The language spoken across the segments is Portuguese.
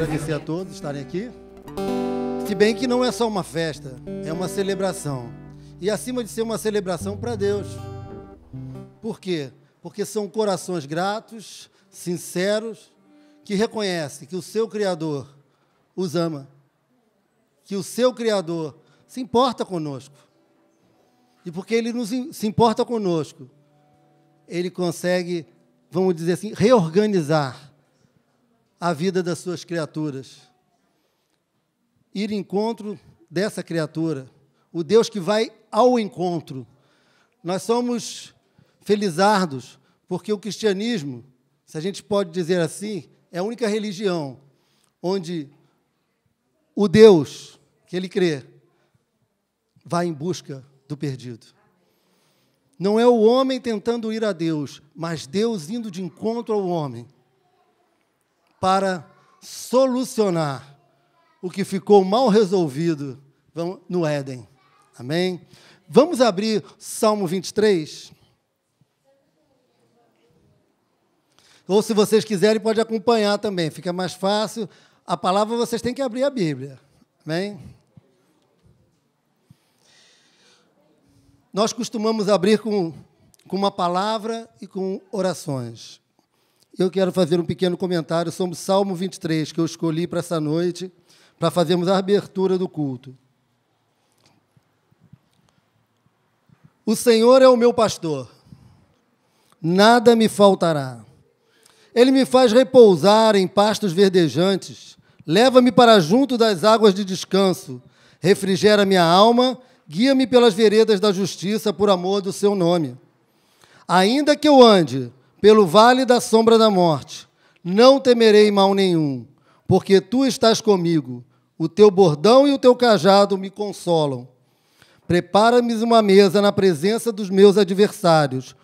agradecer a todos estarem aqui. Se bem que não é só uma festa, é uma celebração. E acima de ser uma celebração para Deus. Por quê? Porque são corações gratos, sinceros, que reconhecem que o seu Criador os ama, que o seu Criador se importa conosco. E porque Ele se importa conosco, Ele consegue, vamos dizer assim, reorganizar a vida das suas criaturas. Ir em encontro dessa criatura, o Deus que vai ao encontro. Nós somos felizardos, porque o cristianismo, se a gente pode dizer assim, é a única religião onde o Deus que ele crê vai em busca do perdido. Não é o homem tentando ir a Deus, mas Deus indo de encontro ao homem para solucionar o que ficou mal resolvido no Éden. Amém? Vamos abrir Salmo 23? Ou, se vocês quiserem, pode acompanhar também, fica mais fácil. A palavra, vocês têm que abrir a Bíblia. Amém? Nós costumamos abrir com uma palavra e com orações. Eu quero fazer um pequeno comentário sobre o Salmo 23, que eu escolhi para essa noite, para fazermos a abertura do culto. O Senhor é o meu pastor, nada me faltará. Ele me faz repousar em pastos verdejantes, leva-me para junto das águas de descanso, refrigera minha alma, guia-me pelas veredas da justiça por amor do seu nome. Ainda que eu ande pelo vale da sombra da morte, não temerei mal nenhum, porque tu estás comigo, o teu bordão e o teu cajado me consolam. Prepara-me uma mesa na presença dos meus adversários,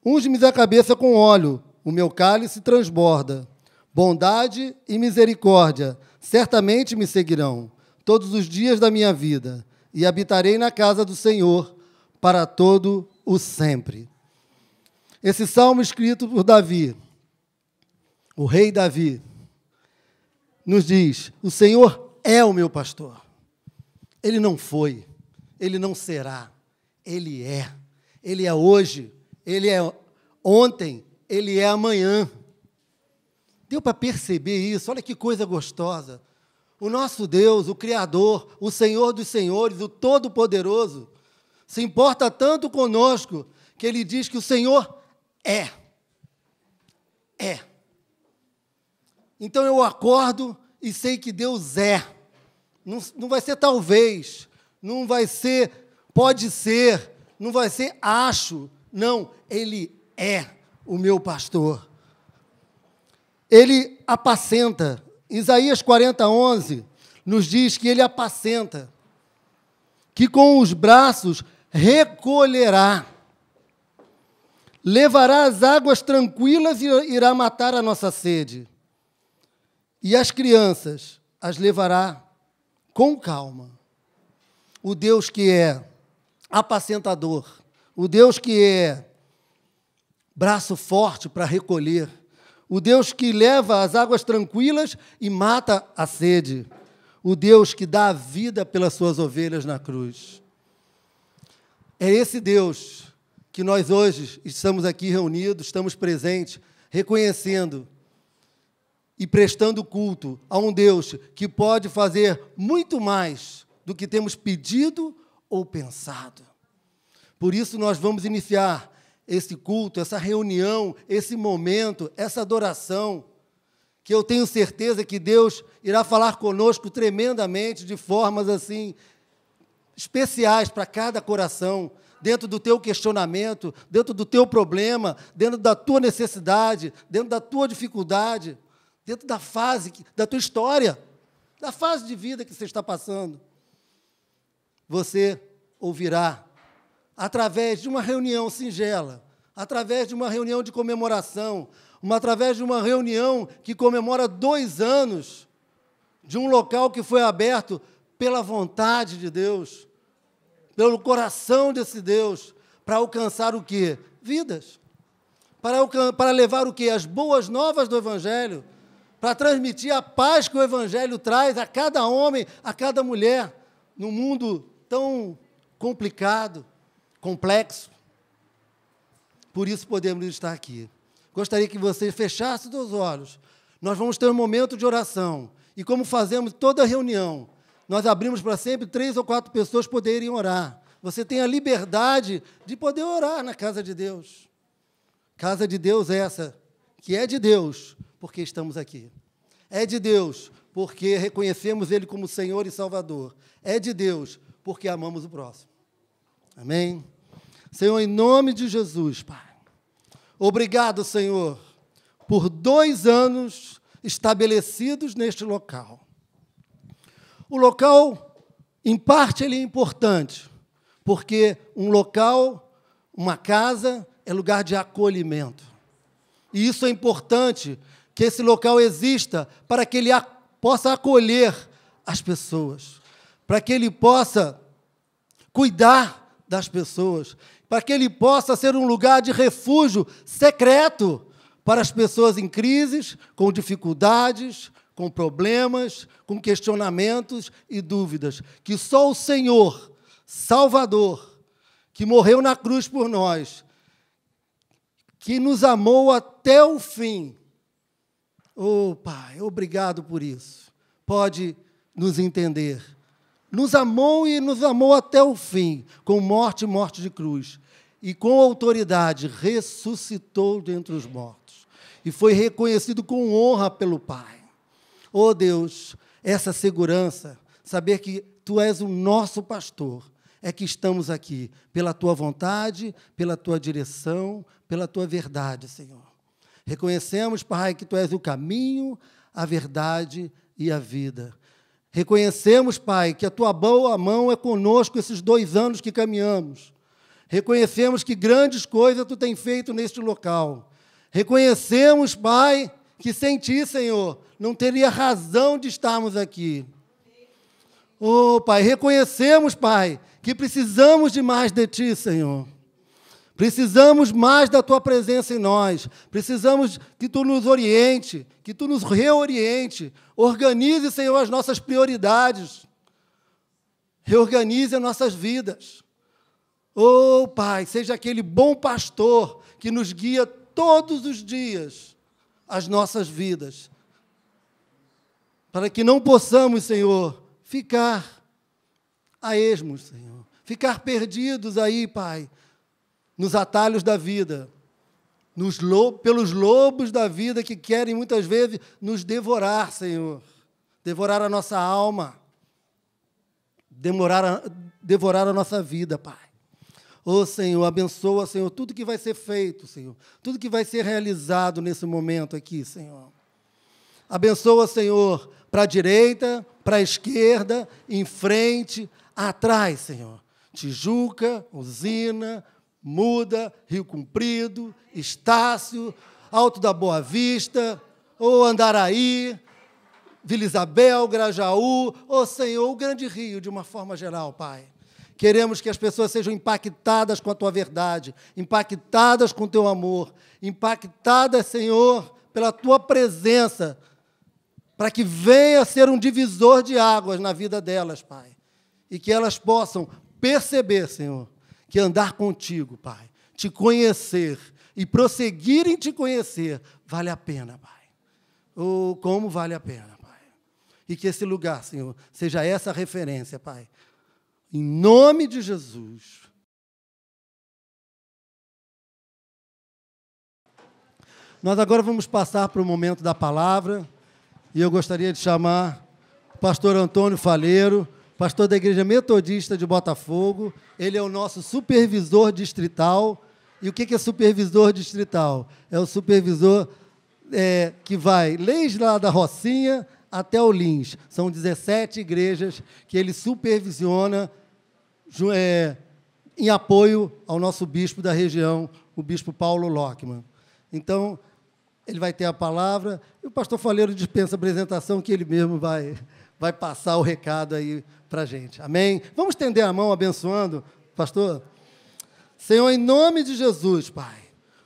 unge-me a cabeça com óleo, o meu cálice transborda. Bondade e misericórdia certamente me seguirão todos os dias da minha vida, e habitarei na casa do Senhor para todo o sempre. Esse salmo escrito por Davi, o rei Davi, nos diz: o Senhor é o meu pastor. Ele não foi, ele não será, ele é. Ele é hoje, ele é ontem, ele é amanhã. Deu para perceber isso? Olha que coisa gostosa. O nosso Deus, o Criador, o Senhor dos Senhores, o Todo-Poderoso, se importa tanto conosco que Ele diz que o Senhor é. É. Então eu acordo e sei que Deus é. Não vai ser talvez, não vai ser pode ser, não vai ser acho. Não, Ele é o meu pastor. Ele apacenta. Isaías 40:11 nos diz que Ele apacenta, que com os braços recolherá, levará as águas tranquilas e irá matar a nossa sede. E as crianças as levará com calma. O Deus que é apacentador, o Deus que é braço forte para recolher, o Deus que leva as águas tranquilas e mata a sede, o Deus que dá a vida pelas suas ovelhas na cruz. É esse Deus que nós hoje estamos aqui reunidos, estamos presentes, reconhecendo e prestando culto a um Deus que pode fazer muito mais do que temos pedido ou pensado. Por isso nós vamos iniciar esse culto, essa reunião, esse momento, essa adoração, que eu tenho certeza que Deus irá falar conosco tremendamente, de formas assim, especiais para cada coração, dentro do teu questionamento, dentro do teu problema, dentro da tua necessidade, dentro da tua dificuldade, dentro da fase, da tua história, da fase de vida que você está passando. Você ouvirá, através de uma reunião singela, através de uma reunião de comemoração, através de uma reunião que comemora 2 anos de um local que foi aberto pela vontade de Deus, pelo coração desse Deus, para alcançar o quê? Vidas. Para levar o quê? As boas novas do Evangelho, para transmitir a paz que o Evangelho traz a cada homem, a cada mulher, num mundo tão complicado, complexo. Por isso podemos estar aqui. Gostaria que você fechasse os olhos. Nós vamos ter um momento de oração. E como fazemos toda reunião, nós abrimos para sempre 3 ou 4 pessoas poderem orar. Você tem a liberdade de poder orar na casa de Deus. Casa de Deus essa, que é de Deus, porque estamos aqui. É de Deus, porque reconhecemos Ele como Senhor e Salvador. É de Deus, porque amamos o próximo. Amém? Senhor, em nome de Jesus, Pai, obrigado, Senhor, por 2 anos estabelecidos neste local. O local, em parte, ele é importante, porque um local, uma casa, é lugar de acolhimento. E isso é importante, que esse local exista para que ele possa acolher as pessoas, para que ele possa cuidar das pessoas, para que ele possa ser um lugar de refúgio secreto para as pessoas em crises, com dificuldades, com problemas, com questionamentos e dúvidas. Que só o Senhor, Salvador, que morreu na cruz por nós, que nos amou até o fim. Oh, Pai, obrigado por isso. Pode nos entender. Nos amou e nos amou até o fim, com morte e morte de cruz. E com autoridade ressuscitou dentre os mortos. E foi reconhecido com honra pelo Pai. Oh, Deus, essa segurança, saber que Tu és o nosso pastor, é que estamos aqui, pela Tua vontade, pela Tua direção, pela Tua verdade, Senhor. Reconhecemos, Pai, que Tu és o caminho, a verdade e a vida. Reconhecemos, Pai, que a Tua boa mão é conosco esses 2 anos que caminhamos. Reconhecemos que grandes coisas Tu tens feito neste local. Reconhecemos, Pai, que sem Ti, Senhor, não teria razão de estarmos aqui. Oh, Pai, reconhecemos, Pai, que precisamos de mais de Ti, Senhor. Precisamos mais da Tua presença em nós. Precisamos que Tu nos oriente, que Tu nos reoriente. Organize, Senhor, as nossas prioridades. Reorganize as nossas vidas. Oh, Pai, seja aquele bom pastor que nos guia todos os dias as nossas vidas. Para que não possamos, Senhor, ficar a esmos, Senhor. Ficar perdidos aí, Pai, nos atalhos da vida, pelos lobos da vida que querem, muitas vezes, nos devorar, Senhor. Devorar a nossa alma. Devorar a nossa vida, Pai. Ô, Senhor, abençoa, Senhor, tudo que vai ser feito, Senhor. Tudo que vai ser realizado nesse momento aqui, Senhor. Abençoa, Senhor, para a direita, para a esquerda, em frente, atrás, Senhor. Tijuca, Usina, Muda, Rio Comprido, Estácio, Alto da Boa Vista, ou Andaraí, Vila Isabel, Grajaú, Senhor, o Grande Rio, de uma forma geral, Pai. Queremos que as pessoas sejam impactadas com a Tua verdade, impactadas com o Teu amor, impactadas, Senhor, pela Tua presença, para que venha ser um divisor de águas na vida delas, Pai, e que elas possam perceber, Senhor, que andar contigo, Pai, te conhecer e prosseguir em te conhecer, vale a pena, Pai. Oh, como vale a pena, Pai. E que esse lugar, Senhor, seja essa referência, Pai. Em nome de Jesus. Nós agora vamos passar para o momento da palavra, e eu gostaria de chamar o pastor Antônio Faleiro, pastor da Igreja Metodista de Botafogo. Ele é o nosso supervisor distrital. E o que é supervisor distrital? É o supervisor que vai desde lá da Rocinha até o Lins. São 17 igrejas que ele supervisiona em apoio ao nosso bispo da região, o bispo Paulo Lockman. Então, ele vai ter a palavra, e o pastor Faleiro dispensa a apresentação, que ele mesmo vai passar o recado aí para a gente. Amém? Vamos estender a mão abençoando, pastor? Senhor, em nome de Jesus, Pai,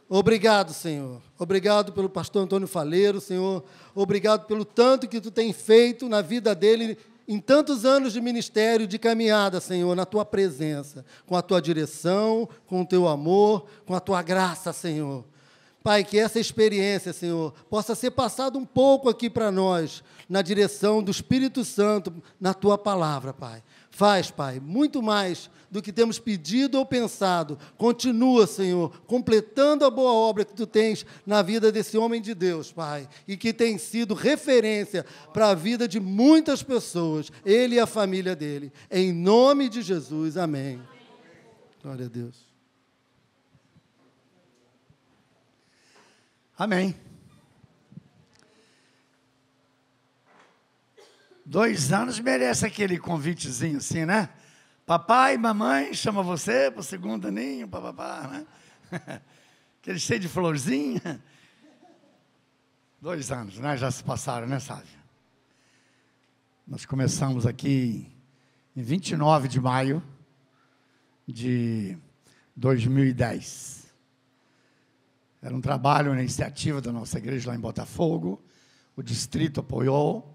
Obrigado, Senhor. Obrigado pelo pastor Antônio Faleiro, Senhor. Obrigado pelo tanto que Tu tem feito na vida dele em tantos anos de ministério, de caminhada, Senhor, na Tua presença, com a Tua direção, com o Teu amor, com a Tua graça, Senhor. Pai, que essa experiência, Senhor, possa ser passada um pouco aqui para nós, na direção do Espírito Santo, na Tua palavra, Pai. Faz, Pai, muito mais do que temos pedido ou pensado. Continua, Senhor, completando a boa obra que Tu tens na vida desse homem de Deus, Pai, e que tem sido referência para a vida de muitas pessoas, ele e a família dele. Em nome de Jesus, amém. Glória a Deus. Amém. 2 anos merece aquele convitezinho assim, né? Papai, mamãe, chama você para o segundo aninho, papapá, né? Aquele cheio de florzinha. 2 anos, né? Já se passaram, né, Sávio? Nós começamos aqui em 29 de maio de 2010. Era um trabalho, uma iniciativa da nossa igreja lá em Botafogo. O distrito apoiou.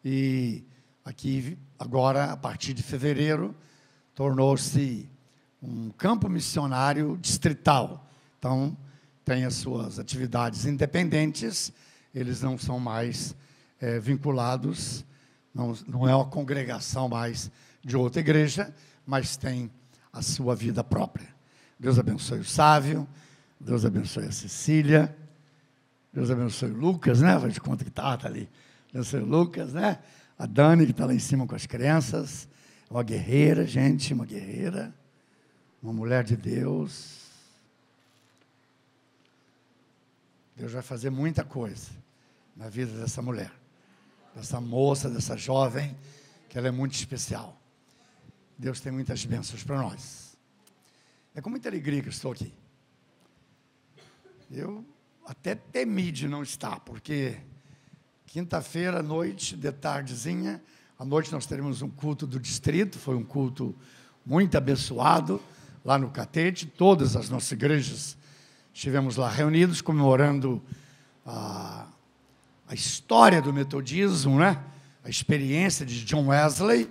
E aqui, agora, a partir de fevereiro, tornou-se um campo missionário distrital. Então, tem as suas atividades independentes, eles não são mais vinculados, não é uma congregação mais de outra igreja, mas tem a sua vida própria. Deus abençoe o Sávio, Deus abençoe a Cecília, Deus abençoe o Lucas, né? Faz de conta que está ali. Abençoe o Lucas, né? A Dani, que está lá em cima com as crianças. Uma guerreira, gente, uma guerreira. Uma mulher de Deus. Deus vai fazer muita coisa na vida dessa mulher. Dessa moça, dessa jovem, que ela é muito especial. Deus tem muitas bênçãos para nós. É com muita alegria que eu estou aqui. Eu até temi de não estar, porque quinta-feira à noite, de tardezinha, à noite nós teremos um culto do distrito, foi um culto muito abençoado, lá no Catete, todas as nossas igrejas estivemos lá reunidos, comemorando a história do metodismo, né? A experiência de John Wesley,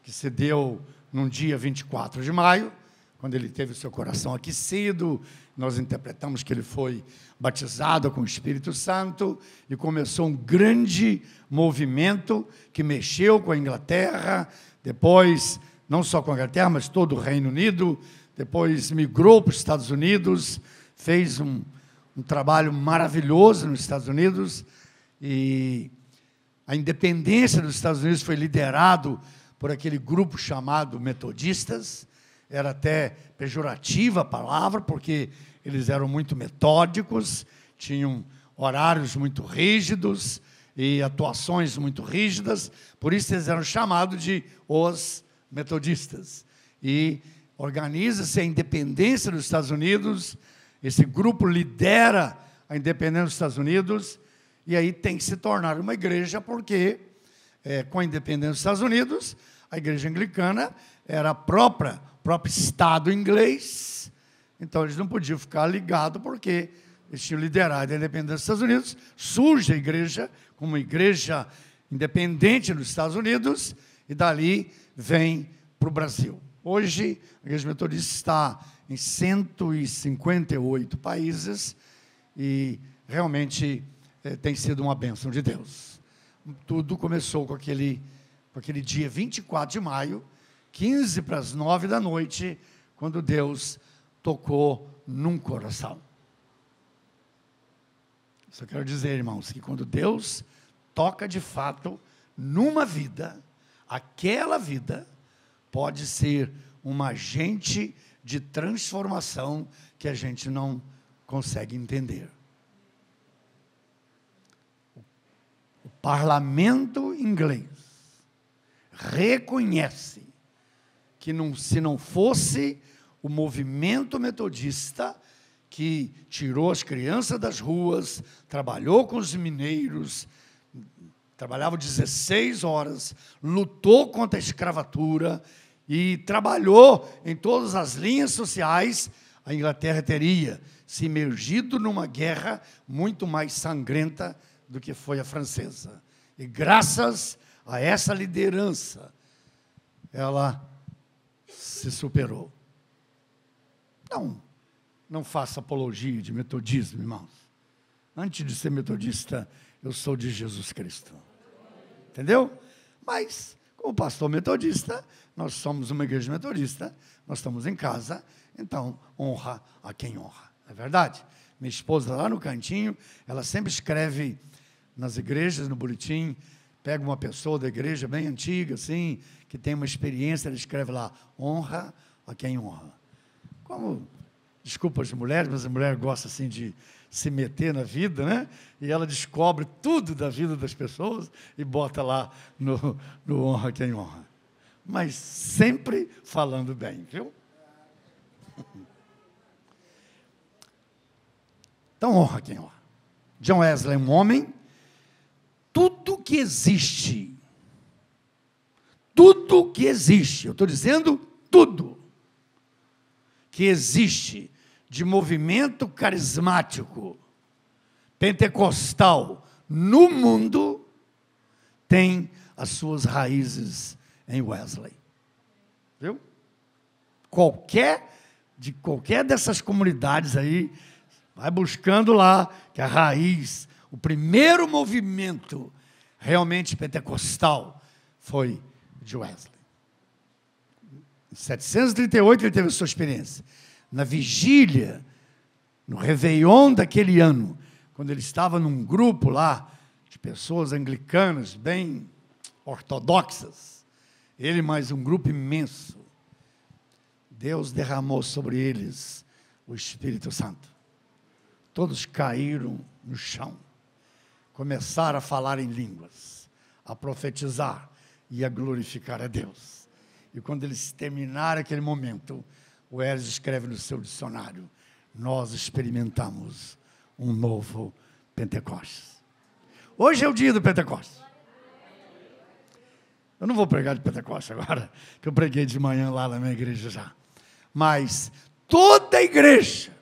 que se deu num dia 24 de maio, quando ele teve o seu coração aquecido. Nós interpretamos que ele foi batizado com o Espírito Santo e começou um grande movimento que mexeu com a Inglaterra, depois, não só com a Inglaterra, mas todo o Reino Unido, depois migrou para os Estados Unidos, fez um trabalho maravilhoso nos Estados Unidos, e a independência dos Estados Unidos foi liderado por aquele grupo chamado metodistas. Era até pejorativa a palavra, porque eles eram muito metódicos, tinham horários muito rígidos e atuações muito rígidas, por isso eles eram chamados de os metodistas. E organiza-se a independência dos Estados Unidos, esse grupo lidera a independência dos Estados Unidos, e aí tem que se tornar uma igreja, porque com a independência dos Estados Unidos, a igreja anglicana era o próprio Estado inglês, então eles não podiam ficar ligados, porque eles tinham liderado a independência dos Estados Unidos. Surge a igreja como uma igreja independente nos Estados Unidos, e dali vem para o Brasil. Hoje, a Igreja Metodista está em 158 países, e realmente tem sido uma bênção de Deus. Tudo começou com aquele dia 24 de maio, 15 para as 9 da noite, quando Deus tocou num coração. Só quero dizer, irmãos, que quando Deus toca de fato numa vida, aquela vida pode ser um agente de transformação que a gente não consegue entender. O parlamento inglês reconhece que se não fosse o movimento metodista, que tirou as crianças das ruas, trabalhou com os mineiros, trabalhava 16 horas, lutou contra a escravatura e trabalhou em todas as linhas sociais, a Inglaterra teria se imergido numa guerra muito mais sangrenta do que foi a francesa. E graças a essa liderança, ela se superou. Não faça apologia de metodismo, irmãos. Antes de ser metodista, eu sou de Jesus Cristo. Entendeu? Mas, como pastor metodista, nós somos uma igreja metodista, nós estamos em casa, então honra a quem honra. Não é verdade? Minha esposa lá no cantinho, ela sempre escreve nas igrejas, no boletim, pega uma pessoa da igreja bem antiga, assim, que tem uma experiência, ela escreve lá, honra a quem honra. Como, desculpa as mulheres, mas a mulher gosta assim de se meter na vida, né? E ela descobre tudo da vida das pessoas e bota lá no honra quem honra. Mas sempre falando bem, viu? Então honra quem honra. John Wesley é um homem, tudo que existe, eu estou dizendo tudo que existe de movimento carismático, pentecostal, no mundo, tem as suas raízes em Wesley. Viu? Qualquer dessas comunidades aí, vai buscando lá, que a raiz, o primeiro movimento realmente pentecostal foi de Wesley. Em 738 ele teve a sua experiência. Na vigília, no Réveillon daquele ano, quando ele estava num grupo lá, de pessoas anglicanas, bem ortodoxas, ele mais um grupo imenso, Deus derramou sobre eles o Espírito Santo. Todos caíram no chão, começaram a falar em línguas, a profetizar e a glorificar a Deus. E quando eles terminaram aquele momento, o Wesley escreve no seu dicionário, nós experimentamos um novo Pentecostes. Hoje é o dia do Pentecostes. Eu não vou pregar de Pentecostes agora, que eu preguei de manhã lá na minha igreja já. Mas toda a igreja,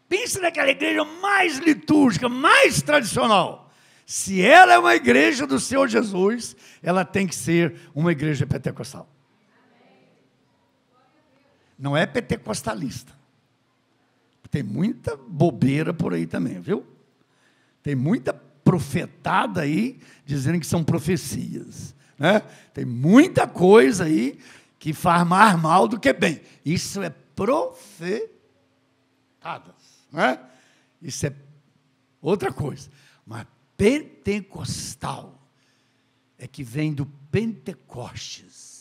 pense naquela igreja mais litúrgica, mais tradicional. Se ela é uma igreja do Senhor Jesus, ela tem que ser uma igreja pentecostal. Não é pentecostalista. Tem muita bobeira por aí também, viu? Tem muita profetada aí, dizendo que são profecias, né? Tem muita coisa aí que faz mais mal do que bem. Isso é profetadas, né? Isso é outra coisa. Mas pentecostal é que vem do Pentecostes.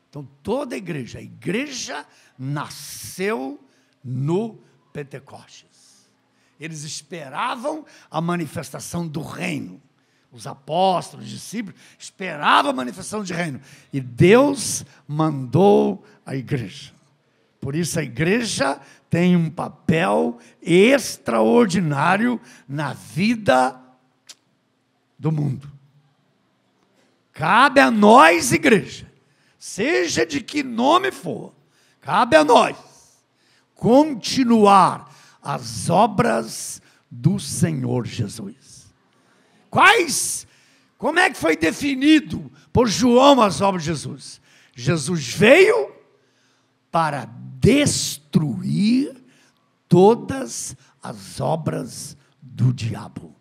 Então, toda a igreja nasceu no Pentecostes. Eles esperavam a manifestação do reino. Os apóstolos, os discípulos, esperavam a manifestação do reino. E Deus mandou a igreja. Por isso a igreja tem um papel extraordinário na vida do mundo. Cabe a nós, igreja, seja de que nome for, cabe a nós continuar as obras do Senhor Jesus. Como é que foi definido por João as obras de Jesus? Jesus veio para destruir todas as obras do diabo.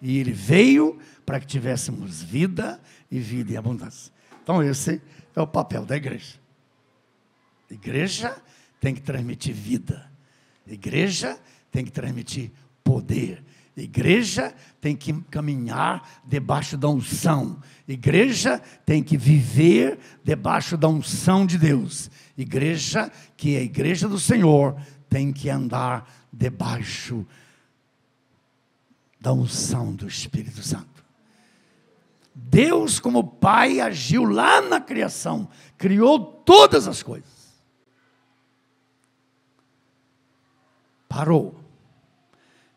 E ele veio para que tivéssemos vida e vida em abundância. Então esse é o papel da igreja. A igreja tem que transmitir vida. A igreja tem que transmitir poder. A igreja tem que caminhar debaixo da unção. A igreja tem que viver debaixo da unção de Deus. A igreja, que é a igreja do Senhor, tem que andar debaixo da unção do Espírito Santo. Deus, como Pai, agiu lá na criação, criou todas as coisas. Parou.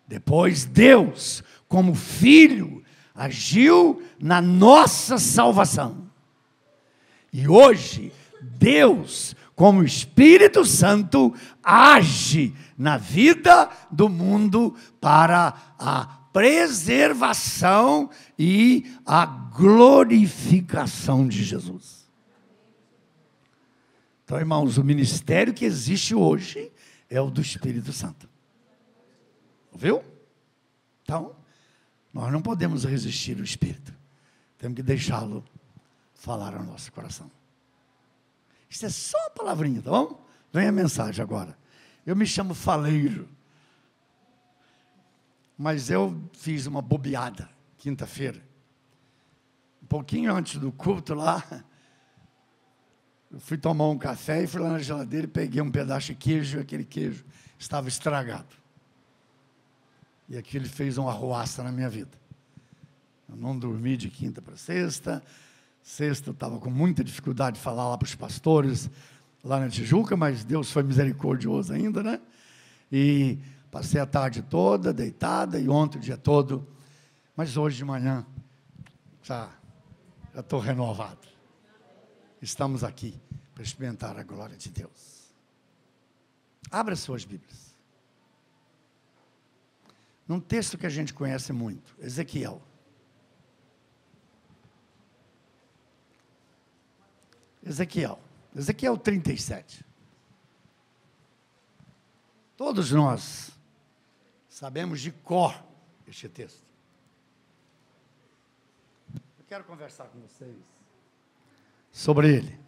Depois Deus, como Filho, agiu na nossa salvação. E hoje, Deus, como Espírito Santo, age na vida do mundo para a preservação e a glorificação de Jesus. Então, irmãos, o ministério que existe hoje é o do Espírito Santo. Viu? Então, nós não podemos resistir ao Espírito. Temos que deixá-lo falar ao nosso coração. Isso é só uma palavrinha, tá bom? Vem a mensagem agora. Eu me chamo Faleiro. Mas eu fiz uma bobeada quinta-feira. Um pouquinho antes do culto lá, eu fui tomar um café e fui lá na geladeira e peguei um pedaço de queijo, e aquele queijo estava estragado. E aquilo fez uma arruaça na minha vida. Eu não dormi de quinta para sexta. Sexta eu estava com muita dificuldade de falar lá para os pastores, lá na Tijuca, mas Deus foi misericordioso ainda, né? E passei a tarde toda deitada e ontem o dia todo. Mas hoje de manhã, já estou renovado. Estamos aqui para experimentar a glória de Deus. Abra suas Bíblias. Num texto que a gente conhece muito, Ezequiel. Ezequiel 37. Todos nós sabemos de cor este texto. Eu quero conversar com vocês sobre ele.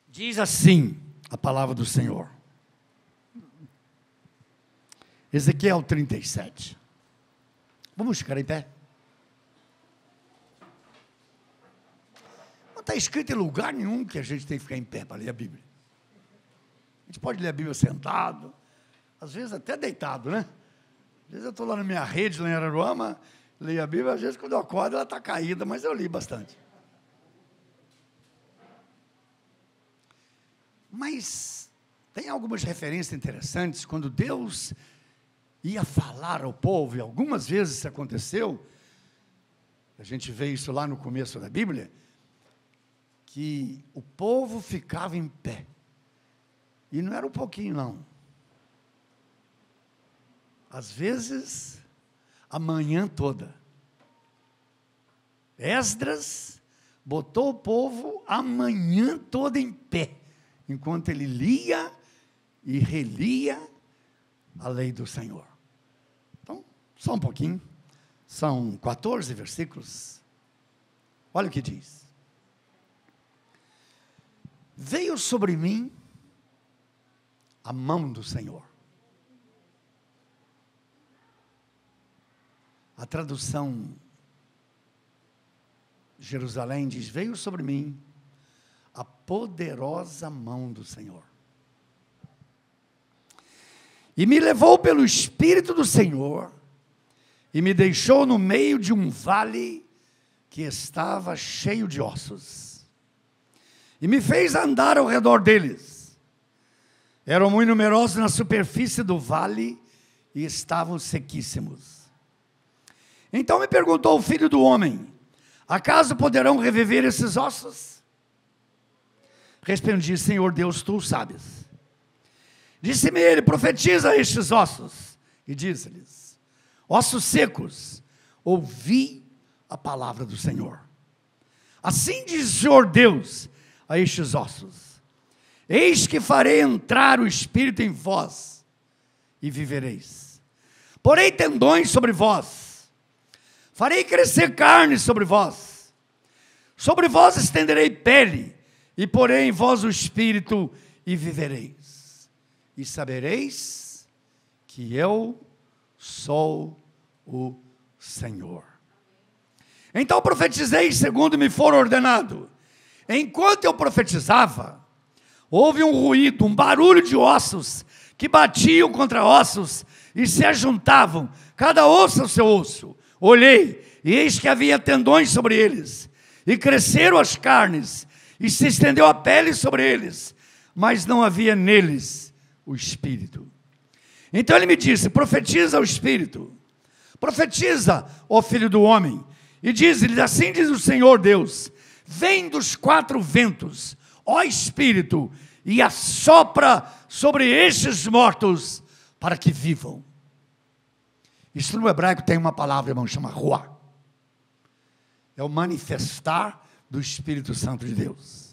Diz assim a palavra do Senhor. Ezequiel 37. Vamos ficar em pé? Não está escrito em lugar nenhum que a gente tem que ficar em pé para ler a Bíblia. A gente pode ler a Bíblia sentado, às vezes até deitado, né? Às vezes eu estou lá na minha rede, lá em Araruama, leio a Bíblia, às vezes quando eu acordo ela está caída, mas eu li bastante. Mas tem algumas referências interessantes, quando Deus ia falar ao povo, e algumas vezes isso aconteceu, a gente vê isso lá no começo da Bíblia, que o povo ficava em pé, e não era um pouquinho não, às vezes, a manhã toda. Esdras botou o povo a manhã toda em pé, enquanto ele lia e relia a lei do Senhor. Então, só um pouquinho, são 14 versículos, olha o que diz. Veio sobre mim a mão do Senhor. A tradução Jerusalém diz, veio sobre mim a poderosa mão do Senhor. E me levou pelo Espírito do Senhor, e me deixou no meio de um vale que estava cheio de ossos. E me fez andar ao redor deles. Eram muito numerosos na superfície do vale, e estavam sequíssimos. Então me perguntou o filho do homem, acaso poderão reviver esses ossos? Respondi, Senhor Deus, tu sabes. Disse-me ele, profetiza estes ossos. E disse-lhes, ossos secos, ouvi a palavra do Senhor. Assim diz o Senhor Deus a estes ossos, eis que farei entrar o Espírito em vós, e vivereis. Porei tendões sobre vós, farei crescer carne sobre vós estenderei pele, e porei em vós o Espírito, e vivereis. E sabereis que eu sou o Senhor. Então profetizei segundo me for ordenado. Enquanto eu profetizava, houve um ruído, um barulho de ossos, que batiam contra ossos, e se ajuntavam, cada osso ao seu osso. Olhei, e eis que havia tendões sobre eles, e cresceram as carnes, e se estendeu a pele sobre eles, mas não havia neles o Espírito. Então ele me disse: profetiza ao Espírito, profetiza, ó filho do homem, e diz-lhe: assim diz o Senhor Deus, vem dos quatro ventos, ó Espírito, e assopra sobre estes mortos, para que vivam. Isso no hebraico tem uma palavra, irmão, chama ruá. É o manifestar do Espírito Santo de Deus.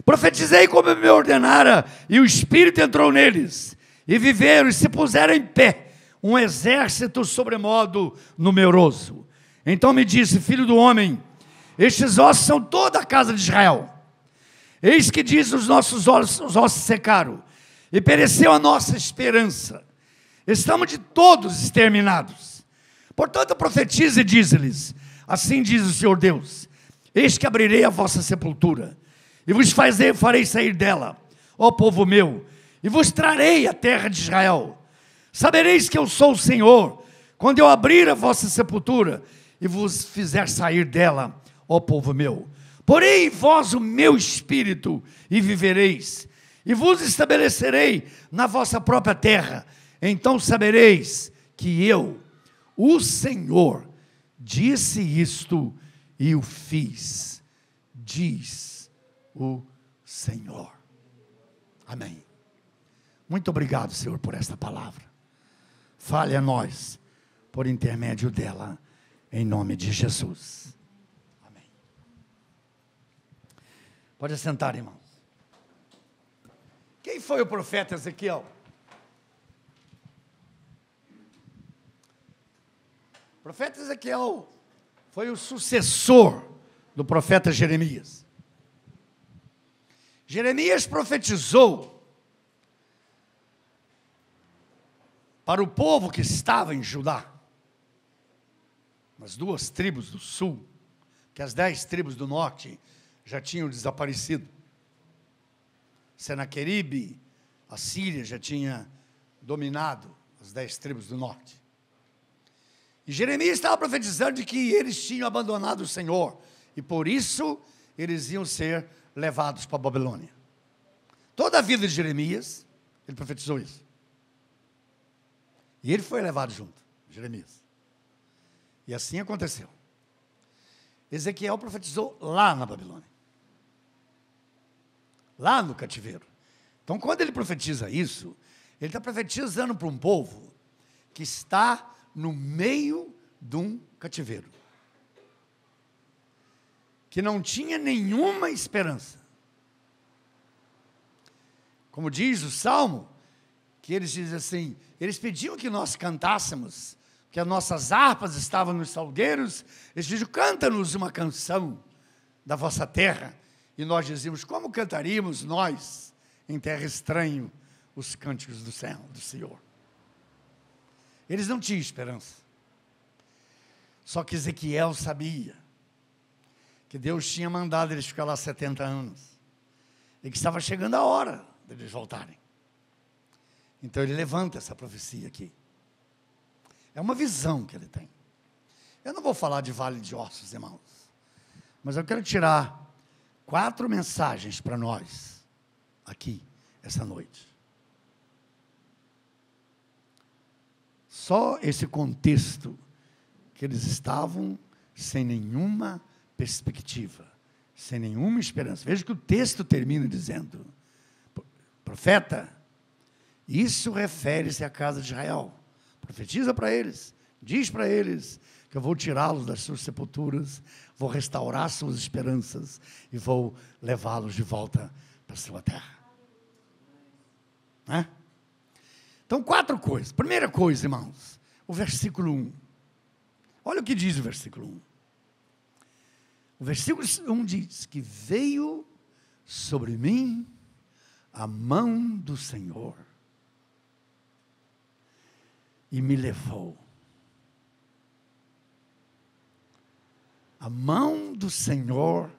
Profetizei como me ordenara, e o Espírito entrou neles, e viveram, e se puseram em pé, um exército sobremodo numeroso. Então me disse: filho do homem, estes ossos são toda a casa de Israel. Eis que diz: os nossos ossos secaram, e pereceu a nossa esperança. Estamos de todos exterminados. Portanto profetize e diz-lhes: assim diz o Senhor Deus, eis que abrirei a vossa sepultura, e vos farei sair dela, ó povo meu, e vos trarei a terra de Israel. Sabereis que eu sou o Senhor, quando eu abrir a vossa sepultura, e vos fizer sair dela, ó povo meu. Porei em vós o meu espírito, e vivereis, e vos estabelecerei na vossa própria terra. Então sabereis que eu, o Senhor, disse isto e o fiz, diz o Senhor. Amém. Muito obrigado, Senhor, por esta palavra. Fale a nós por intermédio dela, em nome de Jesus. Amém. Pode sentar, irmãos. Quem foi o profeta Ezequiel? O profeta Ezequiel foi o sucessor do profeta Jeremias. Jeremias profetizou para o povo que estava em Judá, nas 2 tribos do sul, que as 10 tribos do norte já tinham desaparecido. Senaqueribe, a Síria já tinha dominado as 10 tribos do norte. E Jeremias estava profetizando de que eles tinham abandonado o Senhor, e por isso eles iam ser levados para a Babilônia. Toda a vida de Jeremias, ele profetizou isso. E ele foi levado junto, Jeremias. E assim aconteceu. Ezequiel profetizou lá na Babilônia, lá no cativeiro. Então, quando ele profetiza isso, ele está profetizando para um povo que está no meio de um cativeiro, que não tinha nenhuma esperança. Como diz o Salmo, que eles dizem assim, eles pediam que nós cantássemos, que as nossas harpas estavam nos salgueiros, eles diziam: canta-nos uma canção da vossa terra. E nós dizíamos: como cantaríamos nós, em terra estranha, os cânticos do céu, do Senhor? Eles não tinham esperança. Só que Ezequiel sabia que Deus tinha mandado eles ficar lá 70 anos, e que estava chegando a hora deles voltarem. Então ele levanta essa profecia aqui. É uma visão que ele tem. Eu não vou falar de vale de ossos, irmãos, mas eu quero tirar 4 mensagens para nós, aqui, essa noite. Só esse contexto, que eles estavam sem nenhuma perspectiva, sem nenhuma esperança. Veja que o texto termina dizendo: profeta, isso refere-se à casa de Israel. Profetiza para eles, diz para eles que eu vou tirá-los das suas sepulturas, vou restaurar suas esperanças e vou levá-los de volta para a sua terra. Né? Então, 4 coisas. Primeira coisa, irmãos, o versículo 1. Olha o que diz o versículo 1. O versículo 1 diz que veio sobre mim a mão do Senhor e me levou. A mão do Senhor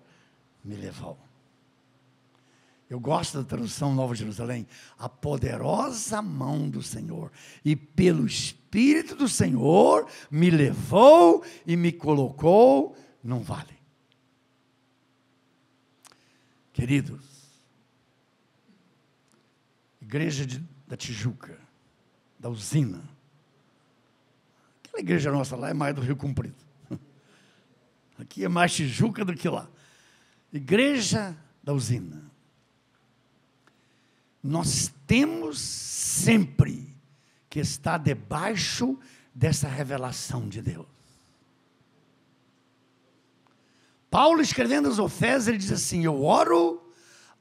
me levou. Eu gosto da tradução Nova Jerusalém. A poderosa mão do Senhor. E pelo Espírito do Senhor me levou e me colocou num vale. Queridos, igreja da Tijuca, da usina. Aquela igreja nossa lá é mais do Rio Comprido. Aqui é mais Tijuca do que lá. Igreja da usina. Nós temos sempre que estar debaixo dessa revelação de Deus. Paulo, escrevendo aos Efésios, ele diz assim: eu oro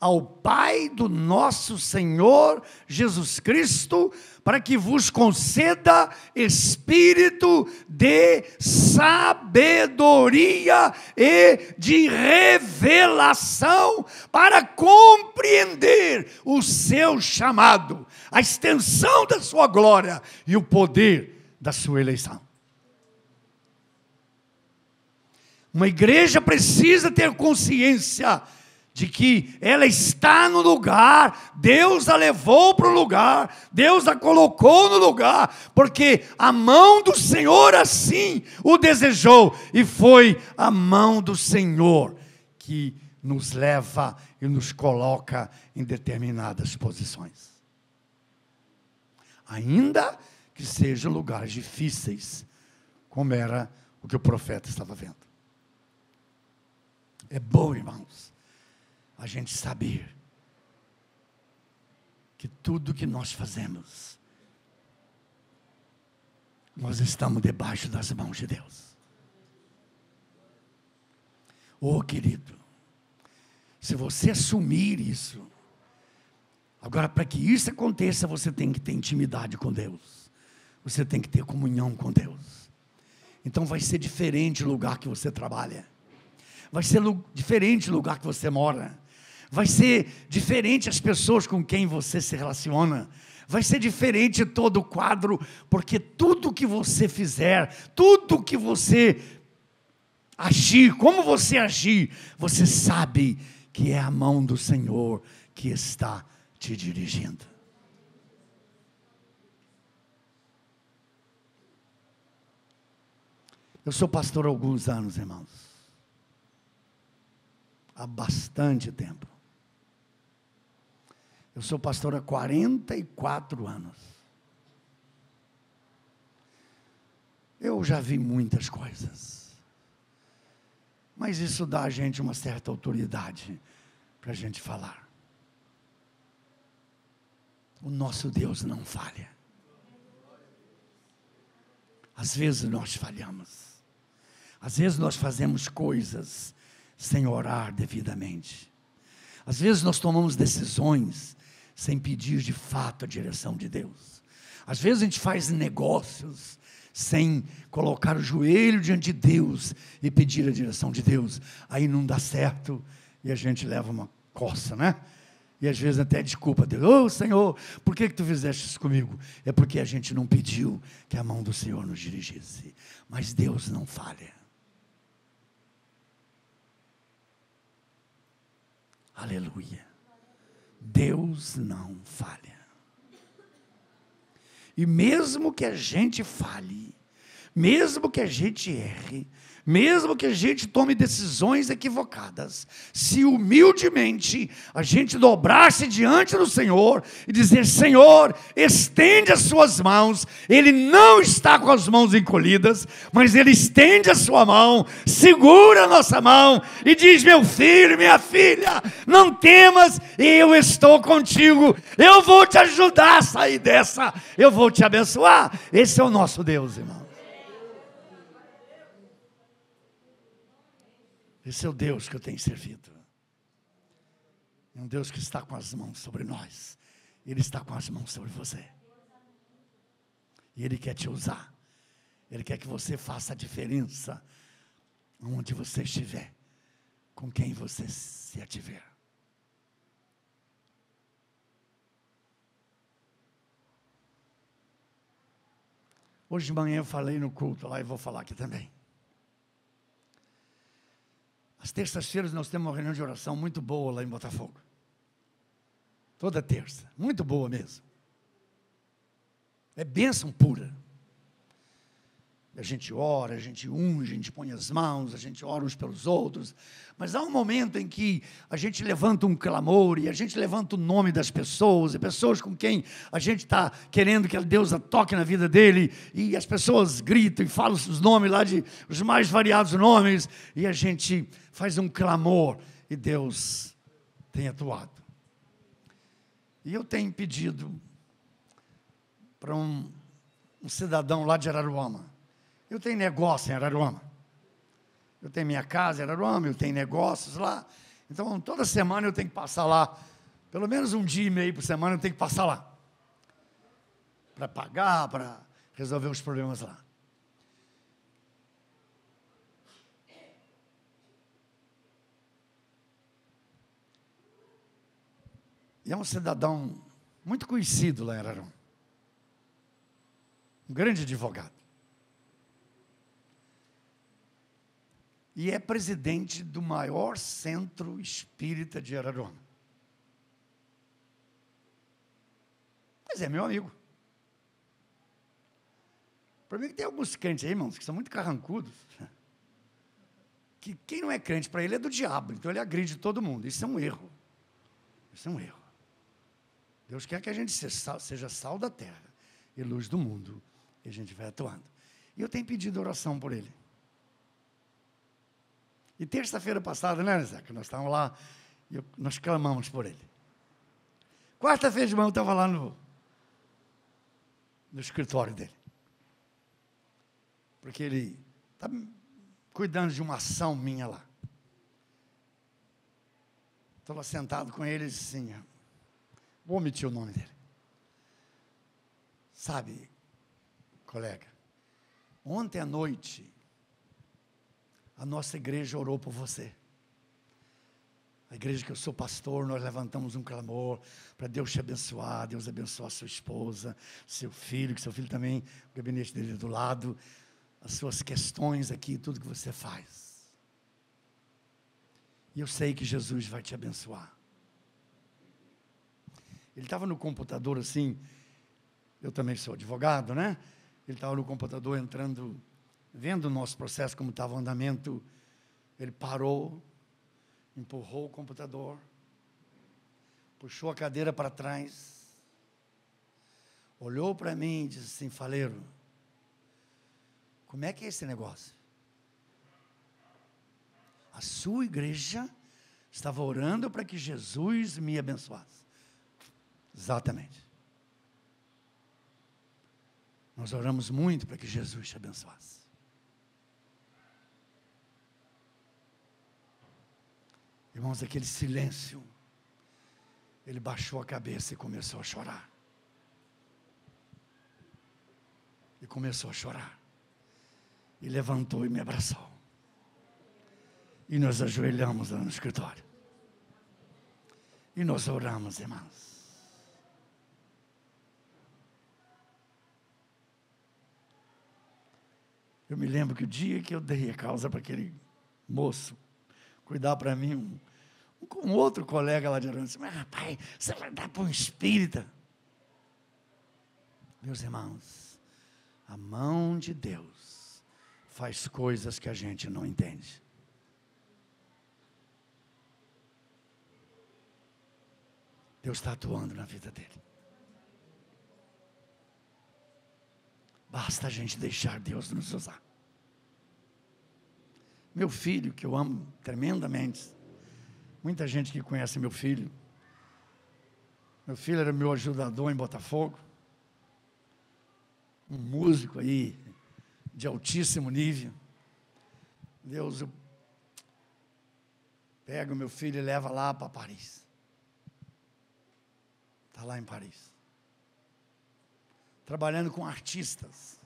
ao Pai do nosso Senhor Jesus Cristo, para que vos conceda espírito de sabedoria e de revelação, para compreender o seu chamado, a extensão da sua glória e o poder da sua eleição. Uma igreja precisa ter consciência de que ela está no lugar, Deus a levou para o lugar, Deus a colocou no lugar, porque a mão do Senhor assim o desejou, e foi a mão do Senhor que nos leva e nos coloca em determinadas posições. Ainda que sejam lugares difíceis, como era o que o profeta estava vendo. É bom, irmãos, a gente saber que tudo que nós fazemos, nós estamos debaixo das mãos de Deus. Oh, querido, se você assumir isso, agora, para que isso aconteça, você tem que ter intimidade com Deus, você tem que ter comunhão com Deus. Então vai ser diferente o lugar que você trabalha, vai ser diferente o lugar que você mora, vai ser diferente as pessoas com quem você se relaciona, vai ser diferente todo o quadro, porque tudo que você fizer, tudo que você agir, como você agir, você sabe que é a mão do Senhor que está te dirigindo. Eu sou pastor há alguns anos, irmãos, há bastante tempo. Eu sou pastor há 44 anos. Eu já vi muitas coisas, mas isso dá a gente uma certa autoridade para a gente falar. O nosso Deus não falha. Às vezes nós falhamos, às vezes nós fazemos coisas sem orar devidamente, às vezes nós tomamos decisões sem pedir de fato a direção de Deus. Às vezes a gente faz negócios sem colocar o joelho diante de Deus e pedir a direção de Deus. Aí não dá certo e a gente leva uma coça, né? E às vezes até desculpa a Deus. Ô Senhor, por que tu fizeste isso comigo? É porque a gente não pediu que a mão do Senhor nos dirigisse. Mas Deus não falha. Aleluia. Deus não falha. E mesmo que a gente falhe, mesmo que a gente erre, mesmo que a gente tome decisões equivocadas, se humildemente a gente dobrar-se diante do Senhor e dizer: Senhor, estende as suas mãos. Ele não está com as mãos encolhidas, mas Ele estende a sua mão, segura a nossa mão e diz: meu filho, minha filha, não temas, eu estou contigo, eu vou te ajudar a sair dessa, eu vou te abençoar. Esse é o nosso Deus, irmão. Esse é o Deus que eu tenho servido. É um Deus que está com as mãos sobre nós. Ele está com as mãos sobre você. E Ele quer te usar. Ele quer que você faça a diferença onde você estiver, com quem você se ativer. Hoje de manhã eu falei no culto lá e vou falar aqui também. Às terças-feiras nós temos uma reunião de oração muito boa lá em Botafogo. Toda terça, muito boa mesmo. É bênção pura. A gente ora, a gente unge, a gente põe as mãos, a gente ora uns pelos outros. Mas há um momento em que a gente levanta um clamor e a gente levanta o nome das pessoas, e pessoas com quem a gente está querendo que Deus toque na vida dele, e as pessoas gritam e falam os nomes lá, os mais variados nomes, e a gente faz um clamor, e Deus tem atuado. E eu tenho pedido para um cidadão lá de Araruama. Eu tenho negócio em Araruama. Eu tenho minha casa em Araruama, eu tenho negócios lá. Então, toda semana eu tenho que passar lá. Pelo menos um dia e meio por semana eu tenho que passar lá. Para pagar, para resolver os problemas lá. E é um cidadão muito conhecido lá em Araruama. Um grande advogado. E é presidente do maior centro espírita de Araruama. Mas é meu amigo. O problema é que tem alguns crentes aí, irmãos, que são muito carrancudos. Que quem não é crente para ele é do diabo, então ele agride todo mundo. Isso é um erro. Isso é um erro. Deus quer que a gente seja sal da terra e luz do mundo. E a gente vai atuando. E eu tenho pedido oração por ele. E terça-feira passada, né, Zé, que nós estávamos lá, e nós clamamos por ele. Quarta-feira de manhã eu estava lá no escritório dele. Porque ele está cuidando de uma ação minha lá. Estou lá sentado com ele e disse assim, vou omitir o nome dele. Sabe, colega, ontem à noite, a nossa igreja orou por você. A igreja que eu sou pastor, nós levantamos um clamor para Deus te abençoar, Deus abençoar sua esposa, seu filho, que seu filho também, o gabinete dele do lado, as suas questões aqui, tudo que você faz. E eu sei que Jesus vai te abençoar. Ele estava no computador assim, eu também sou advogado, né? Ele estava no computador entrando, vendo o nosso processo, como estava o andamento. Ele parou, empurrou o computador, puxou a cadeira para trás, olhou para mim e disse assim, Faleiro, como é que é esse negócio? A sua igreja estava orando para que Jesus me abençoasse. Exatamente. Nós oramos muito para que Jesus te abençoasse. Irmãos, aquele silêncio, ele baixou a cabeça e começou a chorar. E começou a chorar. E levantou e me abraçou. E nós ajoelhamos lá no escritório. E nós oramos, irmãos. Eu me lembro que o dia que eu dei a causa para aquele moço cuidar para mim, um outro colega lá de Arana disse, mas rapaz, você vai dar para um espírita? Meus irmãos, a mão de Deus faz coisas que a gente não entende. Deus está atuando na vida dele. Basta a gente deixar Deus nos usar. Meu filho, que eu amo tremendamente, muita gente que conhece meu filho era meu ajudador em Botafogo, um músico aí, de altíssimo nível. Deus, eu pego meu filho e leva lá para Paris. Está lá em Paris. Trabalhando com artistas.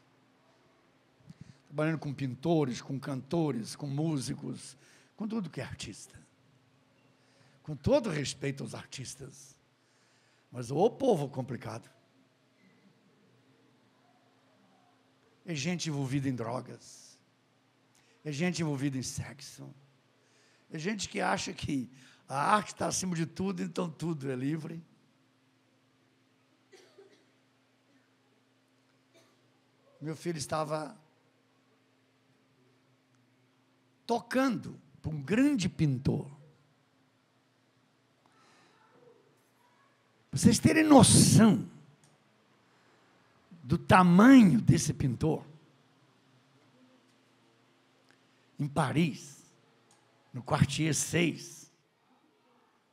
Trabalhando com pintores, com cantores, com músicos, com tudo que é artista. Com todo respeito aos artistas. Mas o povo complicado. É gente envolvida em drogas. É gente envolvida em sexo. É gente que acha que a arte está acima de tudo, então tudo é livre. Meu filho estava tocando para um grande pintor. Pra vocês terem noção do tamanho desse pintor, em Paris, no Quartier 6,